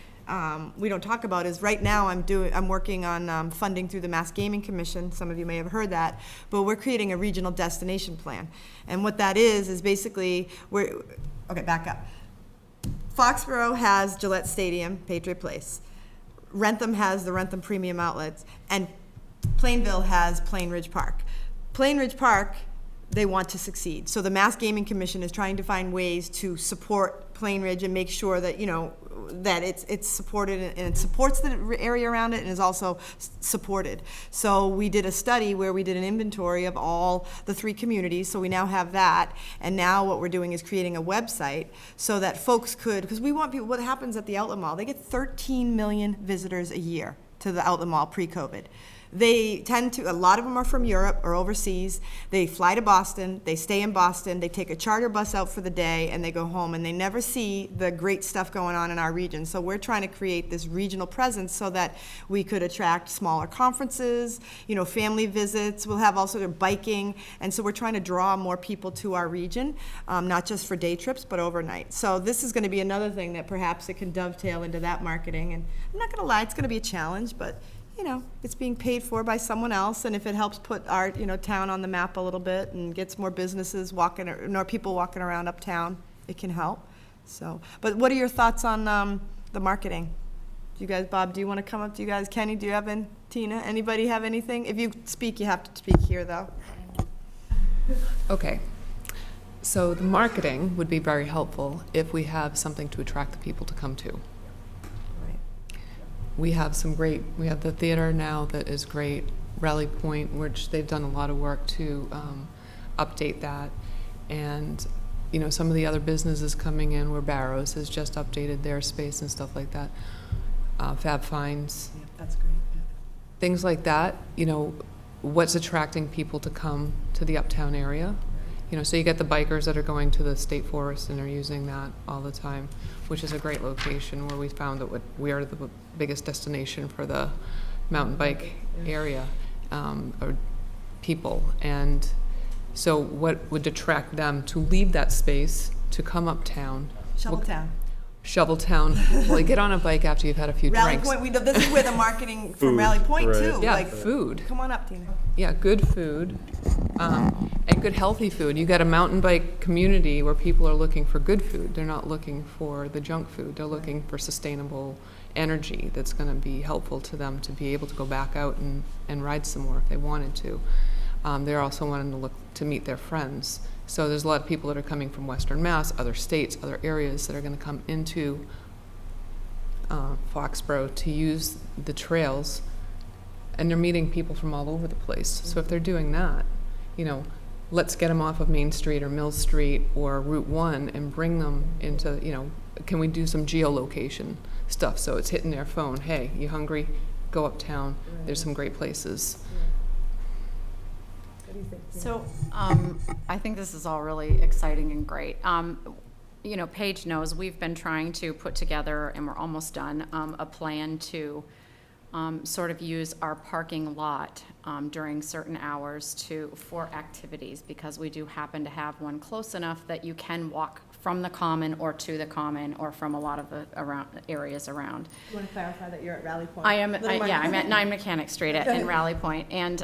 we don't talk about is right now I'm working on funding through the Mass Gaming Commission. Some of you may have heard that, but we're creating a regional destination plan. And what that is basically back up. Foxborough has Gillette Stadium, Patriot Place. Rentham has the Rentham Premium Outlets, and Plainville has Plain Ridge Park. Plain Ridge Park, they want to succeed. So the Mass Gaming Commission is trying to find ways to support Plain Ridge and make sure that, that it's supported and it supports the area around it and is also supported. So we did a study where we did an inventory of all the 3 communities, so we now have that. And now what we're doing is creating a website so that folks could, because we want people, what happens at the outlet mall, they get 13 million visitors a year to the outlet mall pre-COVID. They tend to, a lot of them are from Europe or overseas. They fly to Boston, they stay in Boston, they take a charter bus out for the day, and they go home, and they never see the great stuff going on in our region. So we're trying to create this regional presence so that we could attract smaller conferences, family visits. We'll have also biking, and so we're trying to draw more people to our region, not just for day trips, but overnight. So this is going to be another thing that perhaps it can dovetail into that marketing. And I'm not going to lie, it's going to be a challenge, but it's being paid for by someone else, and if it helps put our, town on the map a little bit and gets more businesses walking, or more people walking around uptown, it can help. So, but what are your thoughts on the marketing? Do you guys, Bob, do you want to come up? Do you guys, Kenny, do you have any, Tina, anybody have anything? If you speak, you have to speak here, though. Okay. So the marketing would be very helpful if we have something to attract the people to come to. We have we have the theater now that is great, Rally Point, which they've done a lot of work to update that. And, some of the other businesses coming in where Barrows has just updated their space and stuff like that. Fab Finds. Yeah, that's great. Yeah. Things like that, what's attracting people to come to the uptown area. So you get the bikers that are going to the state forest and are using that all the time, which is a great location where we found that we are the biggest destination for the mountain bike area, or people. And so what would attract them to leave that space to come uptown? Shoveltown. Well, you get on a bike after you've had a few Rally drinks. Point, this is where the marketing from Food, Rally Point, right. too. Yeah, food. Come on up, Tina. Yeah, good food, and good healthy food. You got a mountain bike community where people are looking for good food. They're not looking for the junk food. They're looking for sustainable energy that's going to be helpful to them to be able to go back out and ride some more if they wanted to. They're also wanting to meet their friends. So there's a lot of people that are coming from Western Mass, other states, other areas that are going to come into Foxborough to use the trails. And they're meeting people from all over the place. So if they're doing that, let's get them off of Main Street or Mill Street or Route 1 and bring them into, can we do some geolocation stuff so it's hitting their phone? Hey, you hungry? Go uptown. There's some great places. What do you think? So I think this is all really exciting and great. Paige knows we've been trying to put together, and we're almost done, a plan to sort of use our parking lot during certain hours for activities, because we do happen to have one close enough that you can walk from the common or to the common or from a lot of the areas around. Do you want to clarify that you're at Rally Point? I'm at 9 Mechanic Street in Rally Point. And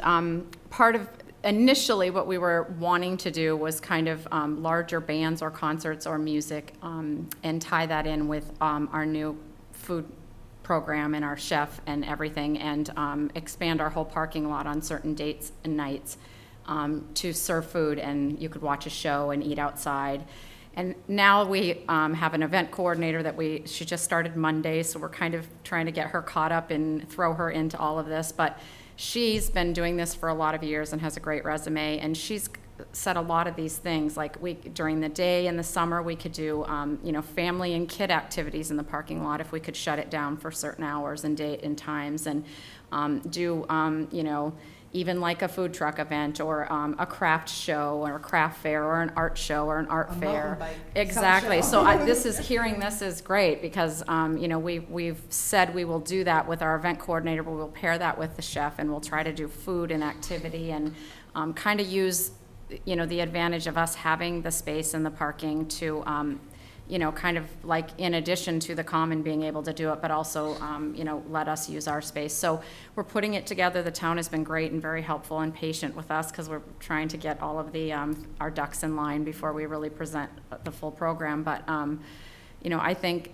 part of initially what we were wanting to do was kind of larger bands or concerts or music, and tie that in with our new food program and our chef and everything, and expand our whole parking lot on certain dates and nights to serve food, and you could watch a show and eat outside. And now we have an event coordinator that she just started Monday, so we're kind of trying to get her caught up and throw her into all of this. But she's been doing this for a lot of years and has a great resume, and she's said a lot of these things, like during the day in the summer we could do family and kid activities in the parking lot if we could shut it down for certain hours and date and times, and do even like a food truck event or a craft show or a craft fair or an art show or an art fair. Exactly. So hearing this is great, because we've said we will do that with our event coordinator, but we'll pair that with the chef, and we'll try to do food and activity, and kind of use the advantage of us having the space and the parking to kind of like in addition to the common being able to do it, but also let us use our space. So we're putting it together. The town has been great and very helpful and patient with us, because we're trying to get all of the our ducks in line before we really present the full program. But I think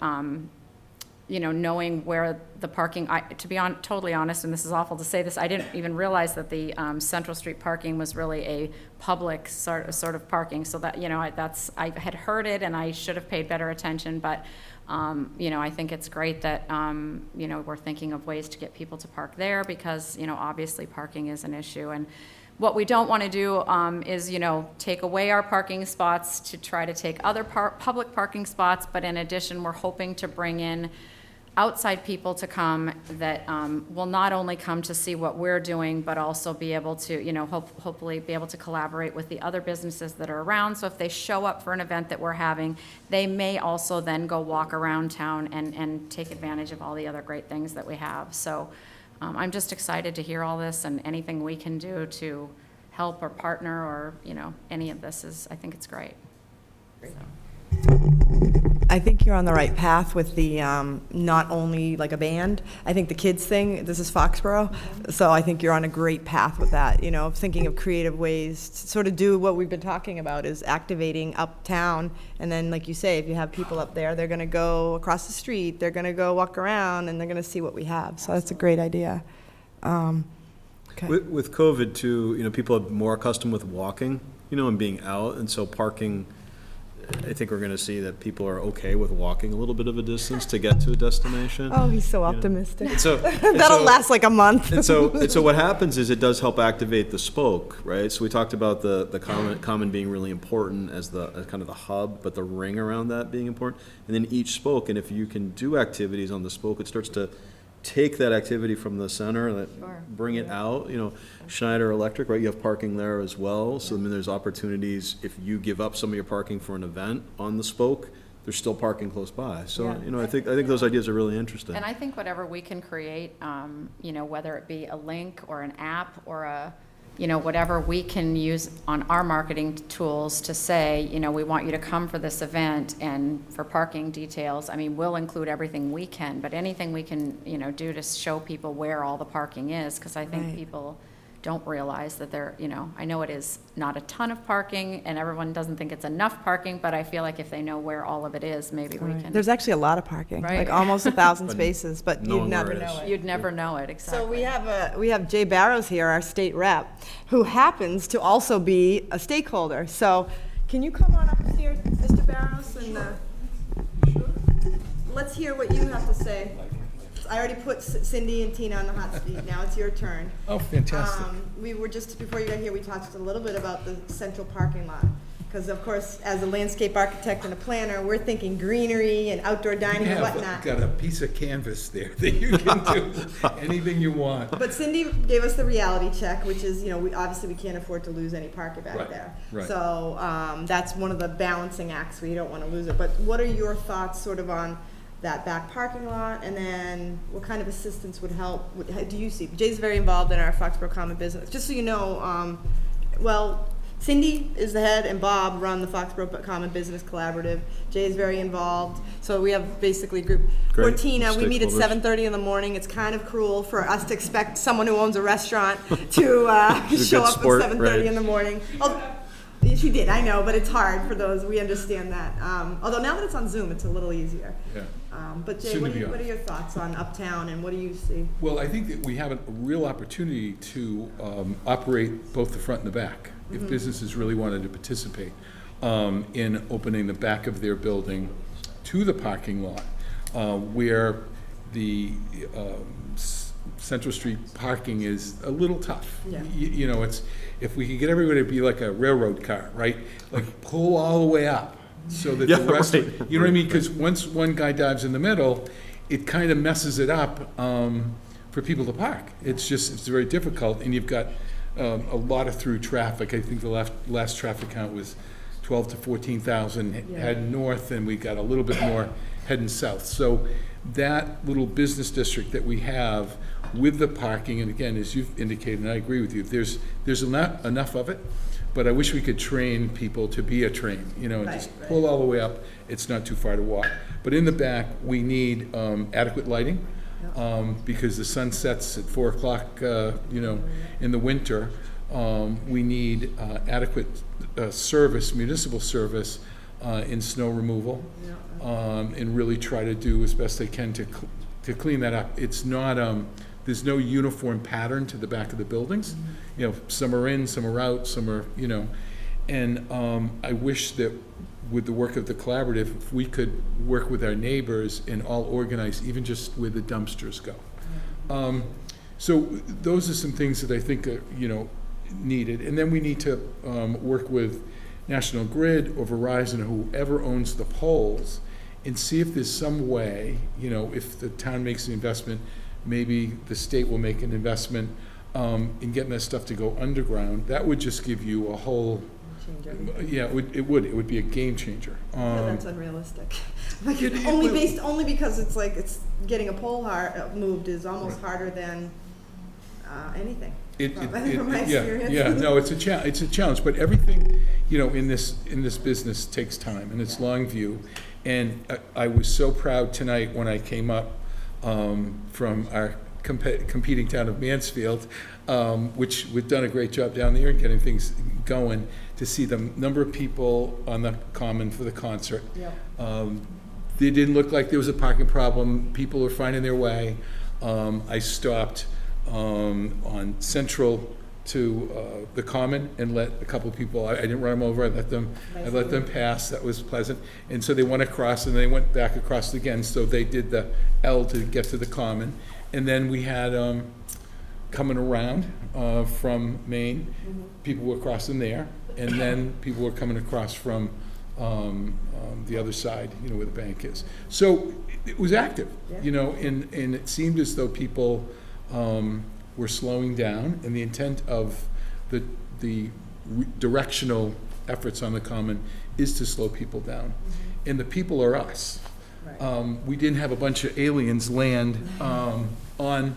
knowing where the parking, to be totally honest, and this is awful to say this, I didn't even realize that the Central Street parking was really a public sort of parking. So that, I had heard it and I should have paid better attention, but I think it's great that, we're thinking of ways to get people to park there because, obviously parking is an issue. And what we don't want to do is, take away our parking spots to try to take other public parking spots. But in addition, we're hoping to bring in outside people to come that will not only come to see what we're doing, but also be able to, hopefully be able to collaborate with the other businesses that are around. So if they show up for an event that we're having, they may also then go walk around town and take advantage of all the other great things that we have. So I'm just excited to hear all this, and anything we can do to help or partner or, any of this I think it's great. So. I think you're on the right path with the not only like a band. I think the kids thing, this is Foxborough, so I think you're on a great path with that, thinking of creative ways to sort of do what we've been talking about is activating uptown. And then, like you say, if you have people up there, they're going to go across the street, they're going to go walk around, and they're going to see what we have. So that's a great idea. Okay. With COVID too, people are more accustomed with walking, and being out, and so parking, I think we're going to see that people are okay with walking a little bit of a distance to get to a destination. Oh, he's so optimistic. So That'll last like a month. and so what happens is it does help activate the spoke, right? So we talked about the common being really important as kind of the hub, but the ring around that being important, and then each spoke. And if you can do activities on the spoke, it starts to take that activity from the center, bring it out. Schneider Electric, right? You have parking there as well. So there's opportunities if you give up some of your parking for an event on the spoke. There's still parking close by. So I think those ideas are really interesting. And I think whatever we can create, whether it be a link or an app or a whatever we can use on our marketing tools to say, we want you to come for this event and for parking details. I mean, we'll include everything we can, but anything we can, do to show people where all the parking is, because I think people don't realize that I know it is not a ton of parking and everyone doesn't think it's enough parking, but I feel like if they know where all of it is, maybe we can. There's actually a lot of parking, right? Like almost 1,000 spaces, but you'd never know it. You'd never know it, exactly. So we have Jay Barrows here, our state rep, who happens to also be a stakeholder. So can you come on up here, Mr. Barrows, and let's hear what you have to say. I already put Cindy and Tina on the hot seat. Now it's your turn. Oh, fantastic. We were just, before you got here, we talked a little bit about the central parking lot. Because, of course, as a landscape architect and a planner, we're thinking greenery and outdoor dining and whatnot. Got a piece of canvas there that you can do anything you want. But Cindy gave us the reality check, which is, we can't afford to lose any parking back there. Right. So that's one of the balancing acts where you don't want to lose it. But what are your thoughts sort of on that back parking lot, and then what kind of assistance would help? Do you see? Jay's very involved in our Foxborough Common Business. Just so you know, Cindy is the head, and Bob run the Foxborough Common Business Collaborative. Jay is very involved. So we have basically a group. Great. Or Tina, we meet at Stakeholders. 7:30 in the morning. It's kind of cruel for us to expect someone who owns a restaurant to show up sport, at 7:30 right. in the morning. She did, I know, but it's hard for those. We understand that. Although now that it's on Zoom, it's a little easier. Yeah. But Jay, Soon what to be are on. your thoughts on Uptown, and what do you see? Well, I think that we have a real opportunity to operate both the front and the back, if businesses really wanted to participate in opening the back of their building to the parking lot, where the Central Street parking is a little tough. Yeah. It's, if we could get everybody to be like a railroad car, right? Like pull all the way up so that the rest, right. you know what I mean? Because once one guy dives in the middle, it kind of messes it up for people to park. It's very difficult, and you've got a lot of through traffic. I think the last traffic count was 12 to 14,000 heading north, and we got a little bit more heading south. So that little business district that we have with the parking, and again, as you've indicated, and I agree with you, there's not enough of it, but I wish we could train people to be a train, and just pull all the way up. It's not too far to walk. But in the back, we need adequate lighting, because the sun sets at 4 o'clock, in the winter. We need adequate service, municipal service, in snow removal, and really try to do as best they can to clean that up. It's not, there's no uniform pattern to the back of the buildings. You know, some are in, some are out, some are, you know, and I wish that with the work of the collaborative, if we could work with our neighbors and all organize, even just where the dumpsters go. So those are some things that I think are, you know, needed. And then we need to work with National Grid or Verizon, whoever owns the poles, and see if there's some way, you know, if the town makes an investment, maybe the state will make an investment in getting that stuff to go underground. That would just give you a whole, yeah, it would be a game changer. That's unrealistic. Like, only because it's like, it's getting a pole moved is almost harder than anything. From my experience. Yeah, no, it's a challenge, but everything, you know, in this business takes time, and it's long view. And I was so proud tonight when I came up from our competing town of Mansfield, which we've done a great job down there in getting things going, to see the number of people on the common for the concert. Yep. They didn't look like there was a parking problem. People were finding their way. I stopped on Central to the Common and let a couple of people, I didn't run them over, I let them pass. That was pleasant. And so they went across and they went back across again, so they did the L to get to the Common. And then we had coming around from Maine, people were crossing there, and then people were coming across from the other side, you know, where the bank is. So it was active, you know, and it seemed as though people were slowing down, and the intent of the directional efforts on the Common is to slow people down. And the people are us. Right. We didn't have a bunch of aliens land on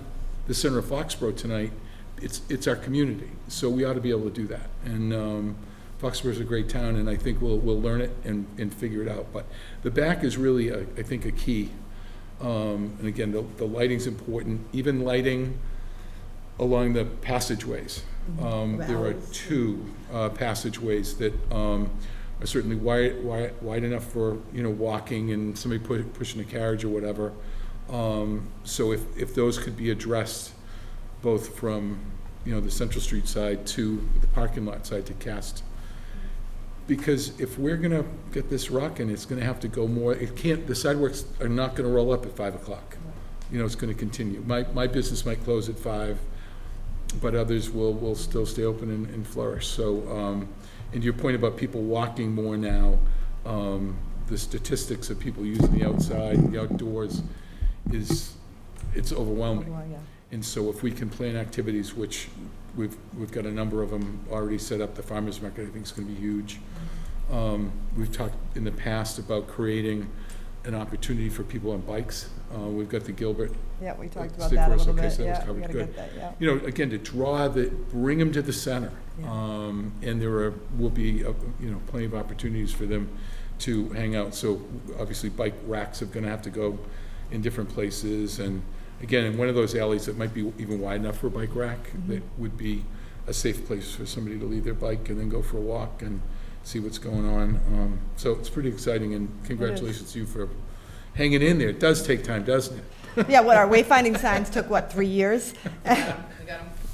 the center of Foxborough tonight. It's our community, so we ought to be able to do that. And Foxborough is a great town, and I think we'll learn it and figure it out. But the back is really, I think, a key. And again, the lighting's important. Even lighting along the passageways. There are two passageways that are certainly wide enough for, you know, walking and somebody pushing a carriage or whatever. So if those could be addressed both from, you know, the Central Street side to the parking lot side to Cast. Because if we're gonna get this rocking, it's gonna have to go more, the sidewalks are not gonna roll up at 5 o'clock. You know, it's gonna continue. My business might close at 5, but others will still stay open and flourish. So, and your point about people walking more now, the statistics of people using the outside, the outdoors, it's overwhelming. And so if we can plan activities, which we've got a number of them already set up, the farmers market I think is going to be huge. We've talked in the past about creating an opportunity for people on bikes. We've got the Gilbert. Yeah, we talked about that a little bit. So that Yeah, was covered. we gotta Good. get that, yeah. You know, again, to bring them to the center. Yeah. And there will be, you know, plenty of opportunities for them to hang out. So obviously bike racks are going to have to go in different places. And again, in one of those alleys that might be even wide enough for a bike rack, that would be a safe place for somebody to leave their bike and then go for a walk and see what's going on. So it's pretty exciting, and congratulations to you for hanging in there. It does take time, doesn't it? Yeah, what, our wayfinding signs took, 3 years?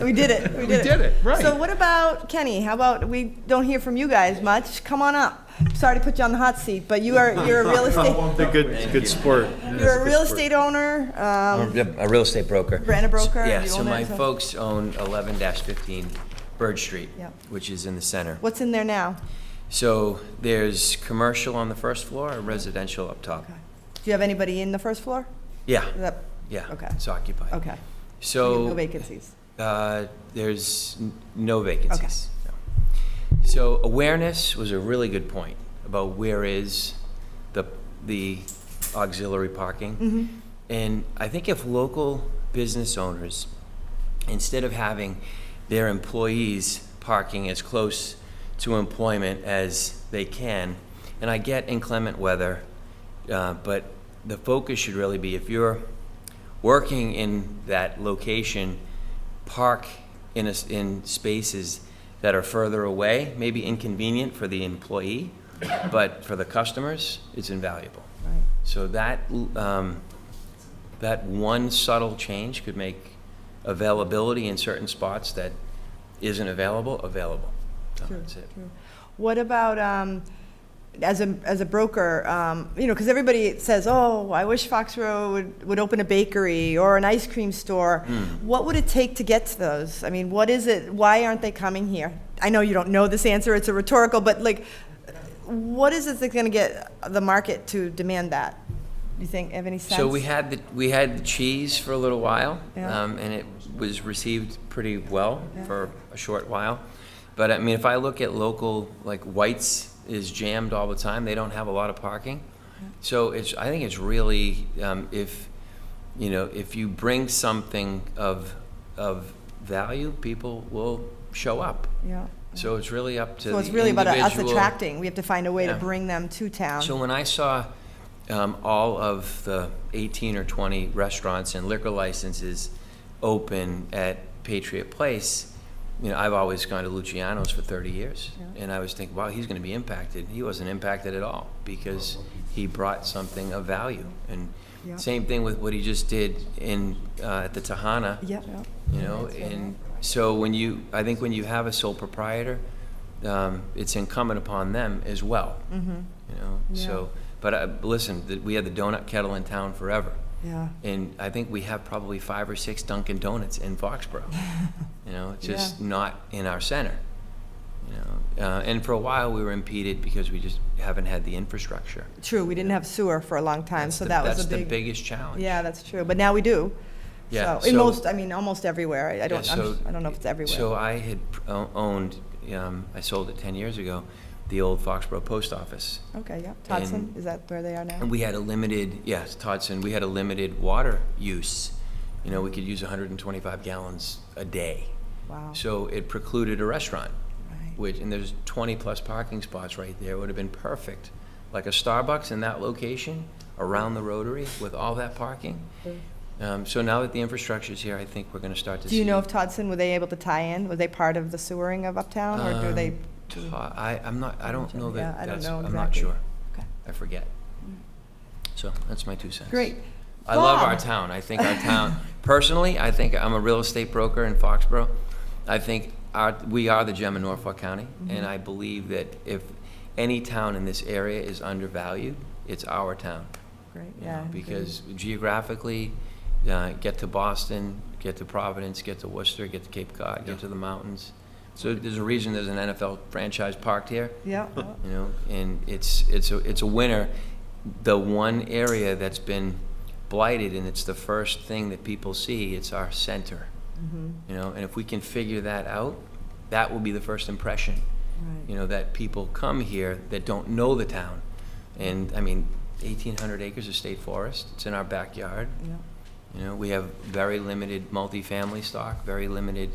We did it. We did it, right. So what about, Kenny, how about, we don't hear from you guys much. Come on up. Sorry to put you on the hot seat, but you're a real estate, The good sport. you're a real estate owner, A real estate broker. and a broker. Yeah, You so own my it, so- folks own 11-15 Bird Street, Yep. which is in the center. What's in there now? So there's commercial on the first floor and residential up top. Okay. Do you have anybody in the first floor? Yeah, Is that- yeah, Okay. it's occupied. Okay. No So vacancies. there's no vacancies. No. So awareness was a really good point about where is the auxiliary parking. And I think if local business owners, instead of having their employees parking as close to employment as they can, and I get inclement weather, but the focus should really be, if you're working in that location, park in spaces that are further away, maybe inconvenient for the employee, but for the customers, it's invaluable. Right. So that, that one subtle change could make availability in certain spots that isn't available. So True, that's it. true. What about, as a broker, because everybody says, oh, I wish Foxborough would open a bakery or an ice cream store. What would it take to get to those? I mean, what is it, why aren't they coming here? I know you don't know this answer, it's a rhetorical, but like, what is it that's gonna get the market to demand that? Do you think, have any sense? So we had the cheese for a little while, Yeah. and it was received pretty well for a short while. But I mean, if I look at local, like White's is jammed all the time, they don't have a lot of parking. So I think it's really, if you bring something of value, people will show up. Yeah. So it's really up to So it's the really about us individual. attracting, we have to find a way to Yeah. bring them to town. So when I saw all of the 18 or 20 restaurants and liquor licenses open at Patriot Place, I've always gone to Luciano's for 30 years. Yeah. And I was thinking, wow, he's going to be impacted. He wasn't impacted at all because he brought something of value. And Yeah. same thing with what he just did at the Tahana. Yeah. And so I think when you have a sole proprietor, it's incumbent upon them as well. Yeah. So, but listen, we had the donut kettle in town forever. Yeah. And I think we have probably 5 or 6 Dunkin' Donuts in Foxborough. It's just not in our center. And for a while we were impeded because we just haven't had the infrastructure. True, we didn't have sewer for a long time, so that was That's a the big. biggest challenge. Yeah, that's true, but now we do. Yeah, So, in so- most, almost everywhere, I don't know if it's everywhere. So I had owned, I sold it 10 years ago, the old Foxborough Post Office. Okay, yeah, Todson, and- is that where they are now? And we had a limited, yes, Todson, we had a limited water use. We could use 125 gallons a day. Wow, So it precluded a restaurant, right, and there's 20-plus parking spots right there. It would have been perfect. Like a Starbucks in that location, around the Rotary, with all that parking. So now that the infrastructure's here, I think we're gonna start to see. do you know if Todson, were they able to tie in? Were they part of the sewering of Uptown, or do they? I don't know Yeah, that, I don't know I'm not exactly. sure. Okay. I forget. So that's my 2 cents. Great. I love our Bob. town. I think our town, personally, I think I'm a real estate broker in Foxborough. I think we are the gem of Norfolk County, and I believe that if any town in this area is undervalued, it's our town. Great, you yeah. know, Because geographically, get to Boston, get to Providence, get to Worcester, get to Cape Cod, get to the mountains. So there's a reason there's an NFL franchise parked here. Yeah, And it's a winner. The one area that's been blighted, and it's the first thing that people see, it's our center. And if we can figure that out, that will be the first impression. right. That people come here that don't know the town. And 1,800 acres of state forest. It's in our backyard. Yeah. We have very limited multifamily stock, very limited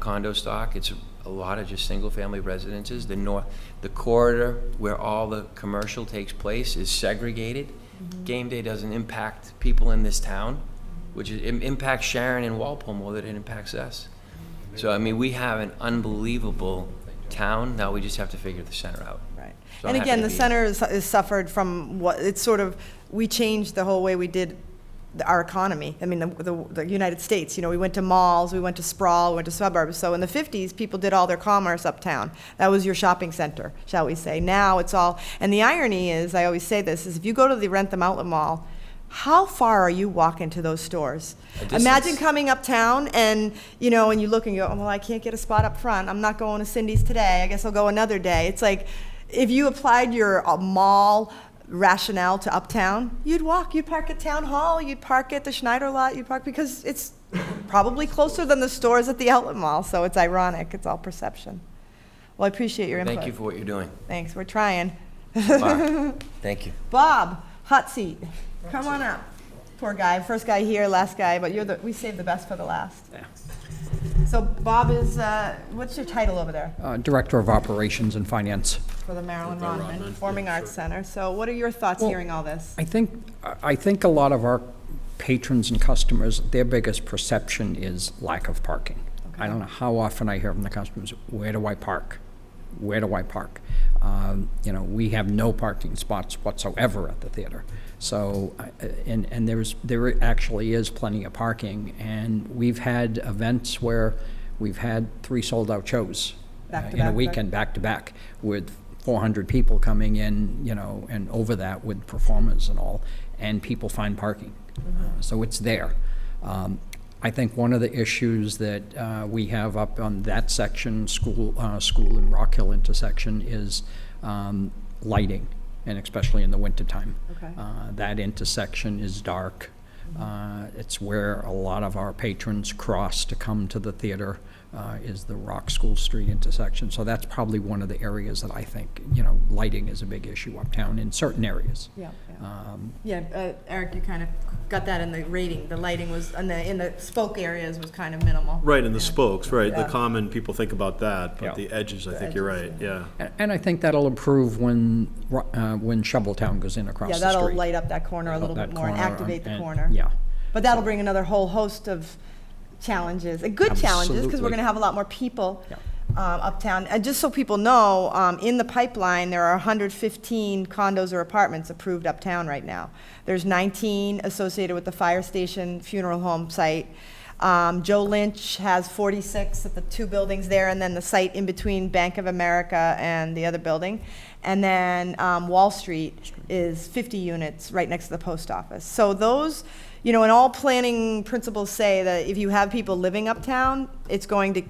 condo stock. It's a lot of just single-family residences. The corridor where all the commercial takes place is segregated. Game day doesn't impact people in this town, which it impacts Sharon and Walpole more than it impacts us. So, we have an unbelievable town. Now we just have to figure the center out. Right. So And I'm again, happy the to be center is suffered from we changed the whole way we did our economy. The United States, we went to malls, we went to sprawl, we went to suburbs. So in the 50s, people did all their commerce uptown. That was your shopping center, shall we say. Now it's all, and the irony is, I always say this, is if you go to the Rentham Outlet Mall, how far are you walking to those stores? A distance. Imagine coming uptown and, and you look and you go, oh, well, I can't get a spot up front. I'm not going to Cindy's today. I guess I'll go another day. It's like, if you applied your mall rationale to uptown, you'd walk, you'd park at Town Hall, you'd park at the Schneider lot, you'd park, because it's probably closer than the stores at the outlet mall, so it's ironic, it's all perception. Well, I appreciate your input. Thank you for what you're doing. Thanks, we're trying. Mark, thank you. Bob, hot seat, come on up. Poor guy, first guy here, last guy, but we saved the best for the last. So Bob is, what's your title over there? Director of Operations and Finance. For the Marilyn Rodman Performing Arts Center. So what are your thoughts Well, hearing all this? I think a lot of our patrons and customers, their biggest perception is lack of parking. I don't know how often I hear from the customers, where do I park? where do I park? You know, we have no parking spots whatsoever at the theater. So, and there actually is plenty of parking, and we've had events where we've had 3 sold-out shows Back to in a back, weekend, back-to-back, with 400 people coming in, you know, and over that with performers and all, and people find parking. So it's there. I think one of the issues that we have up on that section, school and Rock Hill intersection, is lighting, and especially in the wintertime. Okay. That intersection is dark. It's where a lot of our patrons cross to come to the theater, is the Rock School Street intersection. So that's probably one of the areas that I think, you know, lighting is a big issue uptown in certain areas. Eric, you kind of got that in the rating. The lighting was, in the spoke areas was kind of minimal. Right, in the spokes, right. The Yeah. common, people think about that, but Yeah. the edges, I think edges, you're right, yeah. And I think that'll improve when Shoveltown goes in across the Yeah, street. that'll light up that corner a little That bit more and corner, activate the and- corner. Yeah. But that'll bring another whole host of challenges, good challenges, because we're Absolutely. going to have a lot more people Yeah. uptown. And just so people know, in the pipeline, there are 115 condos or apartments approved uptown right now. There's 19 associated with the fire station funeral home site. Joe Lynch has 46 at the 2 buildings there, and then the site in between Bank of America and the other building. And then Wall Street is 50 units right next to the post office. So those, you know, and all planning principles say that if you have people living uptown, it's going to,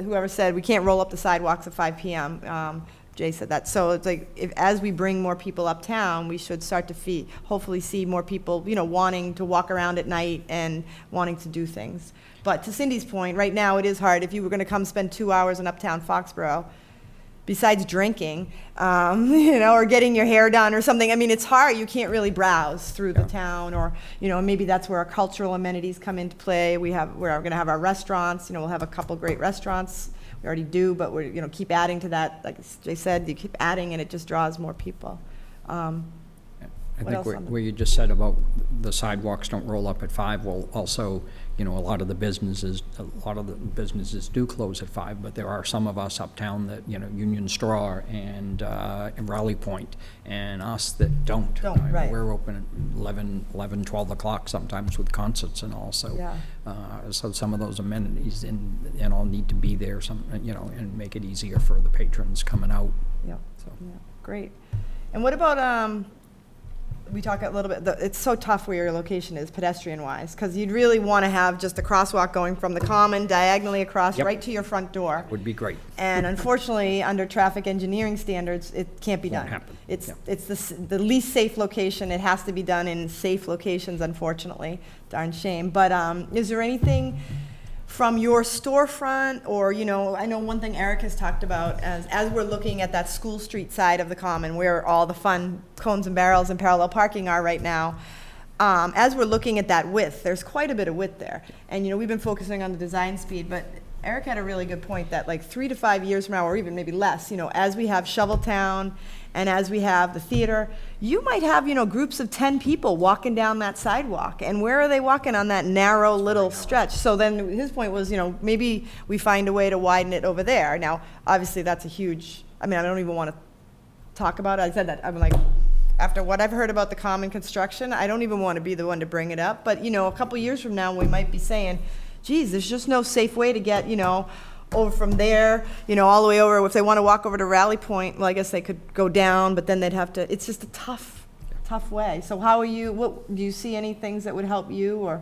whoever said, we can't roll up the sidewalks at 5 p.m. Jay said that. So it's like, as we bring more people uptown, we should start to hopefully see more people, you know, wanting to walk around at night and wanting to do things. But to Cindy's point, right now it is hard. If you were going to come spend 2 hours in uptown Foxborough, besides drinking, you know, or getting your hair done or something, I mean, it's hard. You can't really browse through the town, or, you know, maybe that's where our cultural amenities come into play. We're going to have our restaurants. You know, we'll have a couple great restaurants. We already do, but we're, you know, keep adding to that. Like Jay said, you keep adding, and it just draws more people. I What think else on the- where you just said about the sidewalks don't roll up at 5, well, also, you know, a lot of the businesses do close at 5, but there are some of us uptown that, you know, Union Straw and Raleigh Point and us that don't. Right. We're open at 11, 12 o'clock sometimes with concerts and all, so. Yeah. So some of those amenities and all need to be there, you know, and make it easier for the patrons coming out. Yeah, So. yeah, great. And what about, we talk a little bit, it's so tough where your location is pedestrian-wise, because you'd really want to have just a crosswalk going from the common diagonally across Yep. right to your front door. Would be great. And unfortunately, under traffic engineering standards, it can't be Won't done. happen. It's Yeah. the least safe location. It has to be done in safe locations, unfortunately. Darn shame. But is there anything from your storefront, or, you know, I know one thing Eric has talked about as we're looking at that School Street side of the Common, where all the fun cones and barrels and parallel parking are right now, as we're looking at that width, there's quite a bit of width there. And, you know, we've been focusing on the design speed, but Eric had a really good point that like 3 to 5 years from now, or even maybe less, you know, as we have Shoveltown and as we have the theater, you might have, you know, groups of 10 people walking down that sidewalk. And where are they walking on that narrow little stretch? So then his point was, you know, maybe we find a way to widen it over there. Now, obviously, that's a huge, I mean, I don't even want to talk about it. I said that, I'm like, after what I've heard about the common construction, I don't even want to be the one to bring it up. But, you know, a couple years from now, we might be saying, geez, there's just no safe way to get, you know, over from there, you know, all the way over. If they want to walk over to Rally Point, well, I guess they could go down, but then they'd have to, it's just a tough way. So how are you, do you see any things that would help you, or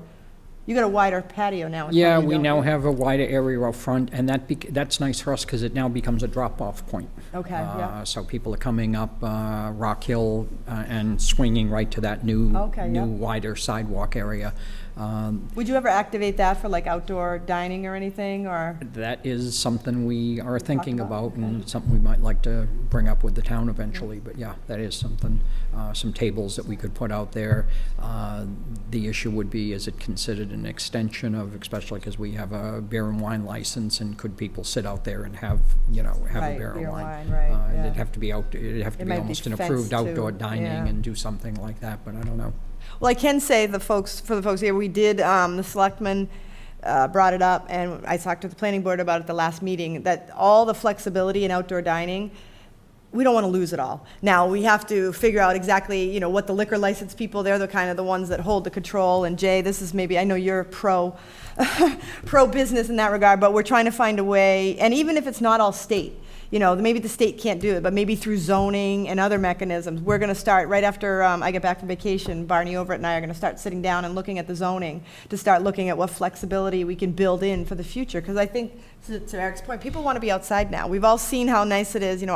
you got a wider patio now? in front Yeah, of you, we don't now you? have a wider area up front, and that's nice for us because it now becomes a drop-off point. Okay, yeah. So people are coming up Rock Hill and swinging right to that new Okay, yeah. wider sidewalk area. Would you ever activate that for like outdoor dining or anything, or? That is something we are thinking about, about, and something we might like to bring up with the town eventually. But yeah, that is something, some tables that we could put out there. The issue would be, is it considered an extension of, especially because we have a beer and wine license, and could people sit out there and have, you know, have Right, a beer and beer and wine? wine, right, yeah. It'd have to be it'd have to It be might be almost an fenced approved too, outdoor dining yeah. and do something like that, but I don't know. Well, I can say for the folks here, we did, the selectmen brought it up, and I talked to the planning board about it at the last meeting, that all the flexibility in outdoor dining, we don't want to lose it all. Now, we have to figure out exactly, what the liquor license people, they're the kind of the ones that hold the control, and Jay, this is maybe, I know you're pro-business in that regard, but we're trying to find a way, and even if it's not all state, maybe the state can't do it, but maybe through zoning and other mechanisms, we're going to start, right after I get back from vacation, Barney Overt and I are going to start sitting down and looking at the zoning to start looking at what flexibility we can build in for the future. Because I think, to Eric's point, people want to be outside now. We've all seen how nice it is. If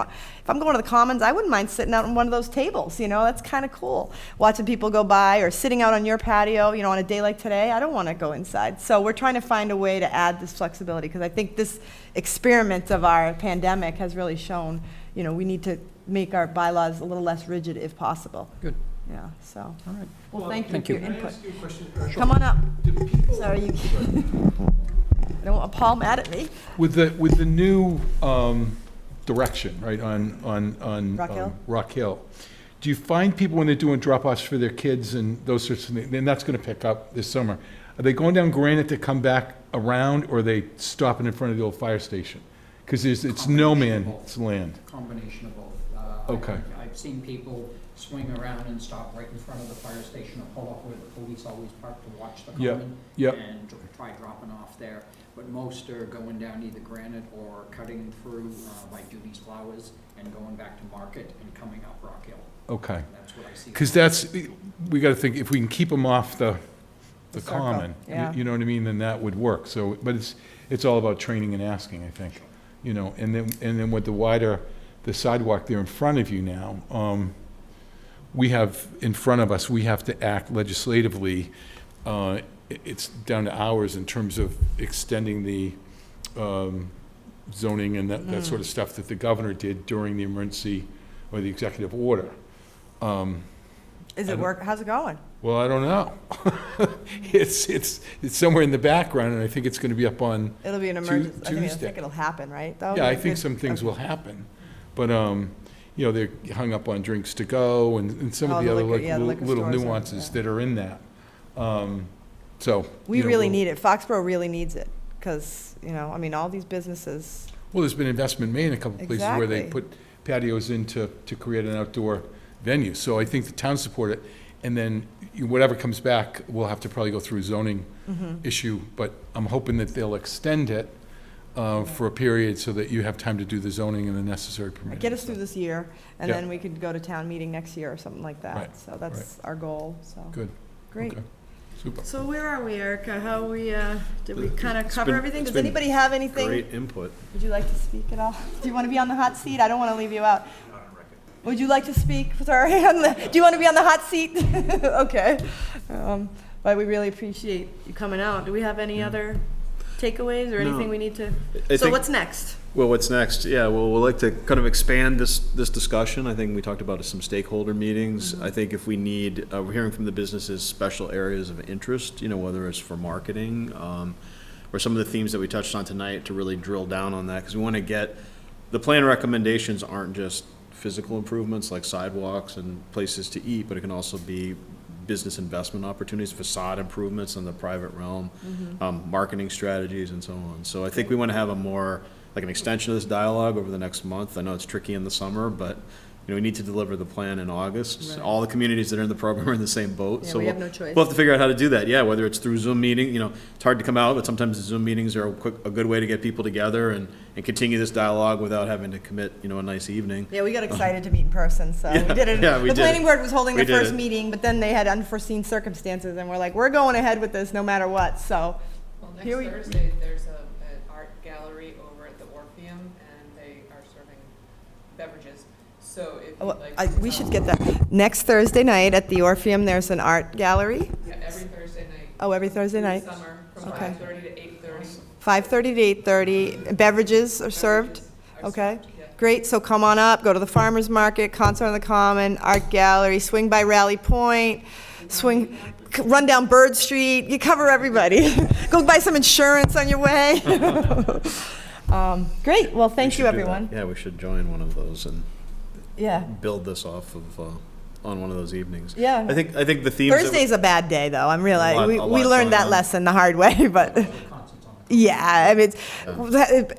I'm going to the Commons, I wouldn't mind sitting out on one of those tables. That's kind of cool. Watching people go by or sitting out on your patio, on a day like today, I don't want to go inside. So we're trying to find a way to add this flexibility, because I think this experiment of our pandemic has really shown, we need to make our bylaws a little less rigid if possible. Good. Yeah, so. All right. Well, thank you Thank for you. your Can I input. ask you a question? Come on up. Do people, Sorry, you, I don't want Paul mad at me. with the new direction, right, on Rock Hill? Rock Hill, do you find people when they're doing drop-offs for their kids and those sorts of things, and that's going to pick up this summer, are they going down Granite to come back around, or are they stopping in front of the old fire station? Because it's no man's land. Combination of both. Okay. I've seen people swing around and stop right in front of the fire station or pull up where the police always park to watch the Yep, common. yep. And try dropping off there. But most are going down either Granite or cutting through by Judy's Flowers and going back to Market and coming up Rock Hill. Okay. That's what I see. Because we got to think, if we can keep them off the circle, common, yeah. you know what I mean, then that would work. So, but it's all about training and asking, I think. And then with the sidewalk there in front of you now, we have, in front of us, we have to act legislatively. It's down to hours in terms of extending the zoning and that sort of stuff that the governor did during the emergency or the executive order. Is it work, how's it going? Well, I don't know. It's somewhere in the background, and I think it's going to be up on It'll be an emergency, I Tuesday. think it'll happen, right, though? Yeah, I think some things will happen, but, they're hung up on drinks to go and some Oh, of the the other liquor- yeah, the liquor little stores, nuances yeah. that are in that. So. We really need it, Foxborough really needs it, because, all these businesses, Well, there's been investment made in a couple of places where they Exactly. put patios in to create an outdoor venue. So I think the town support it, and then whatever comes back, we'll have to probably go through a zoning issue, but I'm hoping that they'll extend it for a period so that you have time to do the zoning and the necessary permitting. get us through this year, and Yeah. then we could go to town meeting next year or something like that. Right, So that's our goal, so. Good. Great. Okay. Super. So where are we, Erica? How we, did we kind of It's cover been- everything? it's Does been anybody have anything? Great input. Would you like to speak at all? Do you want to be on the hot seat? I don't want to leave you out. Would you like to speak? Sorry, do you want to be on the hot seat? Okay. But we really appreciate you coming out. Do we have any other takeaways or anything we need to? I So think- what's next? Well, what's next? Yeah, well, we'd like to kind of expand this discussion. I think we talked about some stakeholder meetings. I think if we need, we're hearing from the businesses, special areas of interest, whether it's for marketing, or some of the themes that we touched on tonight, to really drill down on that, because we want to get, the plan recommendations aren't just physical improvements like sidewalks and places to eat, but it can also be business investment opportunities, facade improvements in the private realm, marketing strategies, and so on. So I think we want to have a more, like an extension of this dialogue over the next month. I know it's tricky in the summer, but we need to deliver the plan in August. Right. All the communities that are in the program are in the same boat. Yeah, So we have we'll- no choice. We'll have to figure out how to do that, yeah, whether it's through Zoom meeting, it's hard to come out, but sometimes the Zoom meetings are a good way to get people together and continue this dialogue without having to commit, a nice evening. Yeah, we got excited to meet in person, so we Yeah, did it. yeah, we The did. planning board was holding We the did first it. meeting, but then they had unforeseen circumstances, and we're like, we're going ahead with this no matter what, so. Well, Here we- next Thursday, there's an art gallery over at the Orpheum, and they are serving beverages. So if you'd like to We should come- get that. Next Thursday night at the Orpheum, there's an art gallery. Yeah, every Thursday night. Oh, every Thursday through night, Summer, from Okay. 5:30 to 8:30. 5:30 to 8:30. Beverages are served? Beverages are Okay. served, yeah. Great, so come on up, go to the farmer's market, concert on the common, art gallery, swing by Rally Point, run down Bird Street, you cover everybody. Go buy some insurance on your way. Great, well, We thank should you, do that. everyone. Yeah, we should join one of those and Yeah. build this off of, on one of those evenings. Yeah. I think the themes. that we- Thursday's a bad day, though, I'm A realizing, lot we going learned that on. lesson the hard way, but, Yeah, I mean,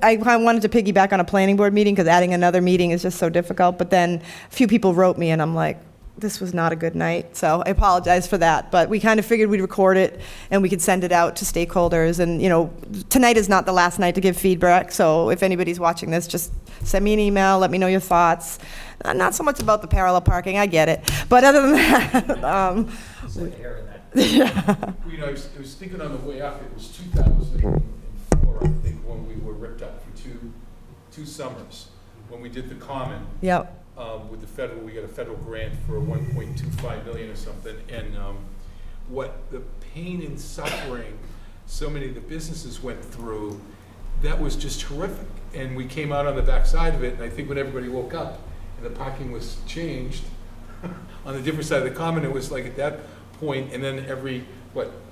I wanted to piggyback on a planning board meeting because adding another meeting is just so difficult. But then a few people wrote me and I'm like, this was not a good night. So I apologize for that. But we kind of figured we'd record it and we could send it out to stakeholders. And, you know, tonight is not the last night to give feedback. So if anybody's watching this, just send me an email, let me know your thoughts. Not so much about the parallel parking, I get it. But other than that, You know, I was thinking on the way up, it was 2004, I think, when we were ripped up for two summers, when we did the Common. Yep. With the federal, we got a federal grant for 1.25 million or something, and what the pain and suffering so many of the businesses went through, that was just horrific. And we came out on the backside of it, and I think when everybody woke up and the parking was changed on the different side of the Common, it was like at that point, and then every,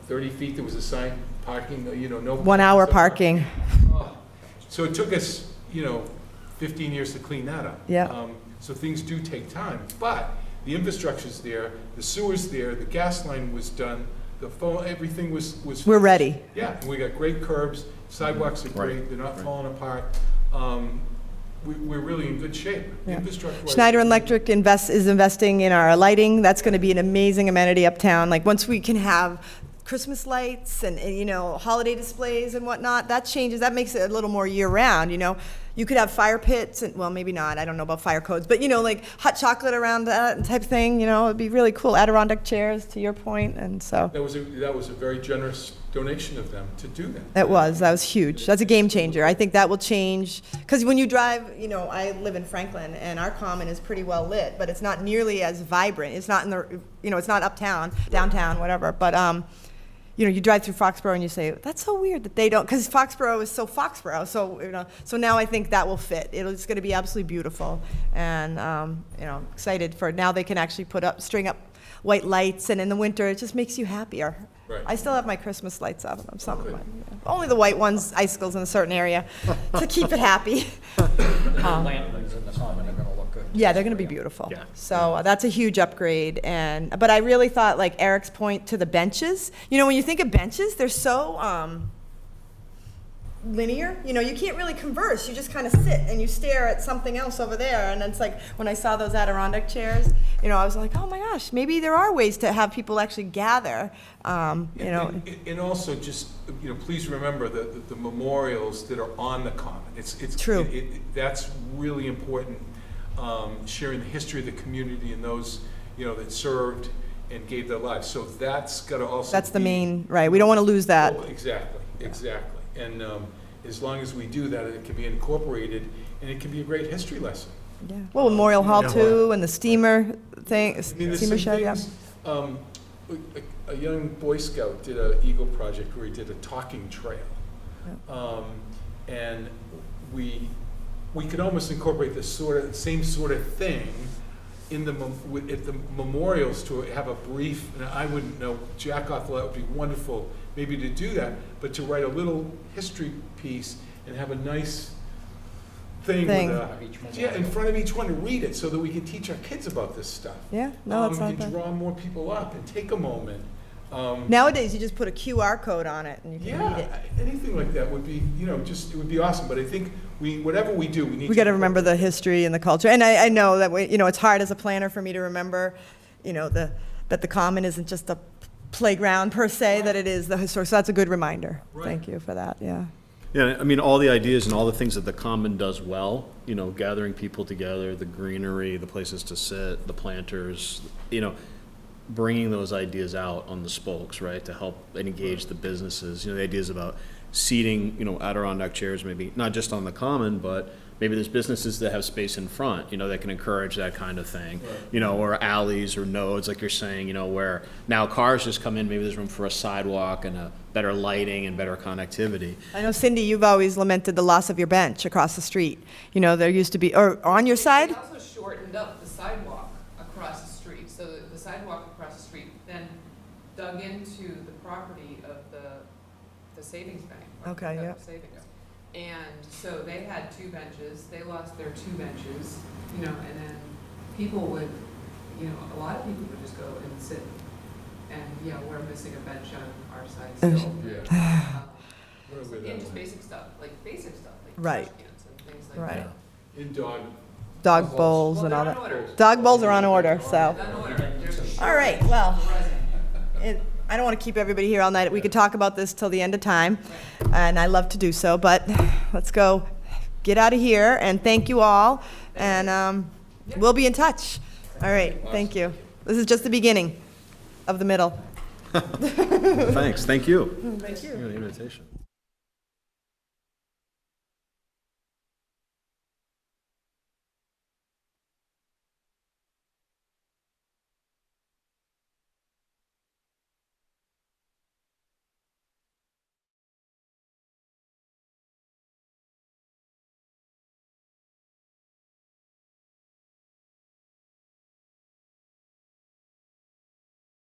30 feet there was a sign, parking, you know, no. 1 hour parking. So it took us, 15 years to clean that up. Yeah. So things do take time, but the infrastructure's there, the sewer's there, the gas line was done, the phone, everything was. We're ready. Yeah, and we got great curbs, sidewalks are great, Right. they're not falling apart. We're really in good shape. Yeah. Infrastructure. Schneider Electric is investing in our lighting. That's going to be an amazing amenity uptown. Like, once we can have Christmas lights and holiday displays and whatnot, that changes, that makes it a little more year-round, You could have fire pits, and, well, maybe not, I don't know about fire codes, but, like, hot chocolate around that type of thing, it'd be really cool. Adirondack chairs, to your point, and so. That was a very generous donation of them to do that. That was huge. That's a game changer. I think that will change, because when you drive, I live in Franklin, and our Common is pretty well lit, but it's not nearly as vibrant. It's not in the, it's not uptown, downtown, whatever, but, you drive through Foxborough and you say, that's so weird that they don't, because Foxborough is so Foxborough, so, so now I think that will fit. It's going to be absolutely beautiful, and, excited for, now they can actually string up white lights, and in the winter, it just makes you happier. Right. I still have my Christmas lights up, some of them. Only the white ones, icicles in a certain area, to keep it happy. Lanterns in the Common are gonna look good. Yeah, they're going to be beautiful. Yeah. So that's a huge upgrade. But I really thought, like Eric's point to the benches, when you think of benches, they're so linear. You can't really converse. You just kind of sit and you stare at something else over there. And it's like, when I saw those Adirondack chairs, I was like, oh my gosh, maybe there are ways to have people actually gather, And also just, please remember the memorials that are on the Common. It's True. That's really important, sharing the history of the community and those, that served and gave their lives. So that's got to also That's the be- main, right, we don't want to lose that. Oh, exactly. And as long as we do that, it can be incorporated, and it can be a great history lesson. Yeah. Well, Memorial Hall too, and the steamer thing, I mean, there's steamer some shed, yeah. things, a young Boy Scout did an Eagle project where he did a talking trail. And we could almost incorporate the same sort of thing in at the memorials to have a brief, and I wouldn't know, Jack off, that would be wonderful maybe to do that, but to write a little history piece and have a nice thing. With in front of each one to read it so that we can teach our kids about this stuff. Yeah, no, that's not and bad. draw more people up and take a moment. Nowadays, you just put a QR code on it and you can read it. Anything like that would be, it would be awesome. But I think whatever we do, we need We got to remember the history and the culture. And I know that it's hard as a planner for me to remember, that the Common isn't just a playground per se, that it is the historic. So that's a good reminder. Right. Thank you for that. Yeah. Yeah, I mean, all the ideas and all the things that the Common does well, gathering people together, the greenery, the places to sit, the planters, bringing those ideas out on the spokes, right, to help engage the businesses. The ideas about seating, Adirondack chairs, maybe not just on the Common, but maybe there's businesses that have space in front, that can encourage that kind of thing, or alleys or nodes, like you're saying, where now cars just come in, maybe there's room for a sidewalk and a better lighting and better connectivity. I know, Cindy, you've always lamented the loss of your bench across the street. There used to be, or on your side? They also shortened up the sidewalk across the street, so the sidewalk across the street then dug into the property of the savings bank. Okay, yeah. Savings. And so they had 2 benches, they lost their 2 benches, and then people would, a lot of people would just go and sit, and, we're missing a bench on our side still. And just basic stuff, like Right. trash cans and things like Right. that. In dog. Dog bowls Well, and they're all on that. order. Dog bowls are on order, so. They're on order. There's a All right, well, I don't want to keep everybody here all night. We could talk about this till the end of time, and I love to do so, but let's go get out of here, and thank you all, and we'll be in touch. All right, thank you. This is just the beginning of the middle. Thanks, thank you. Thank you. For the invitation.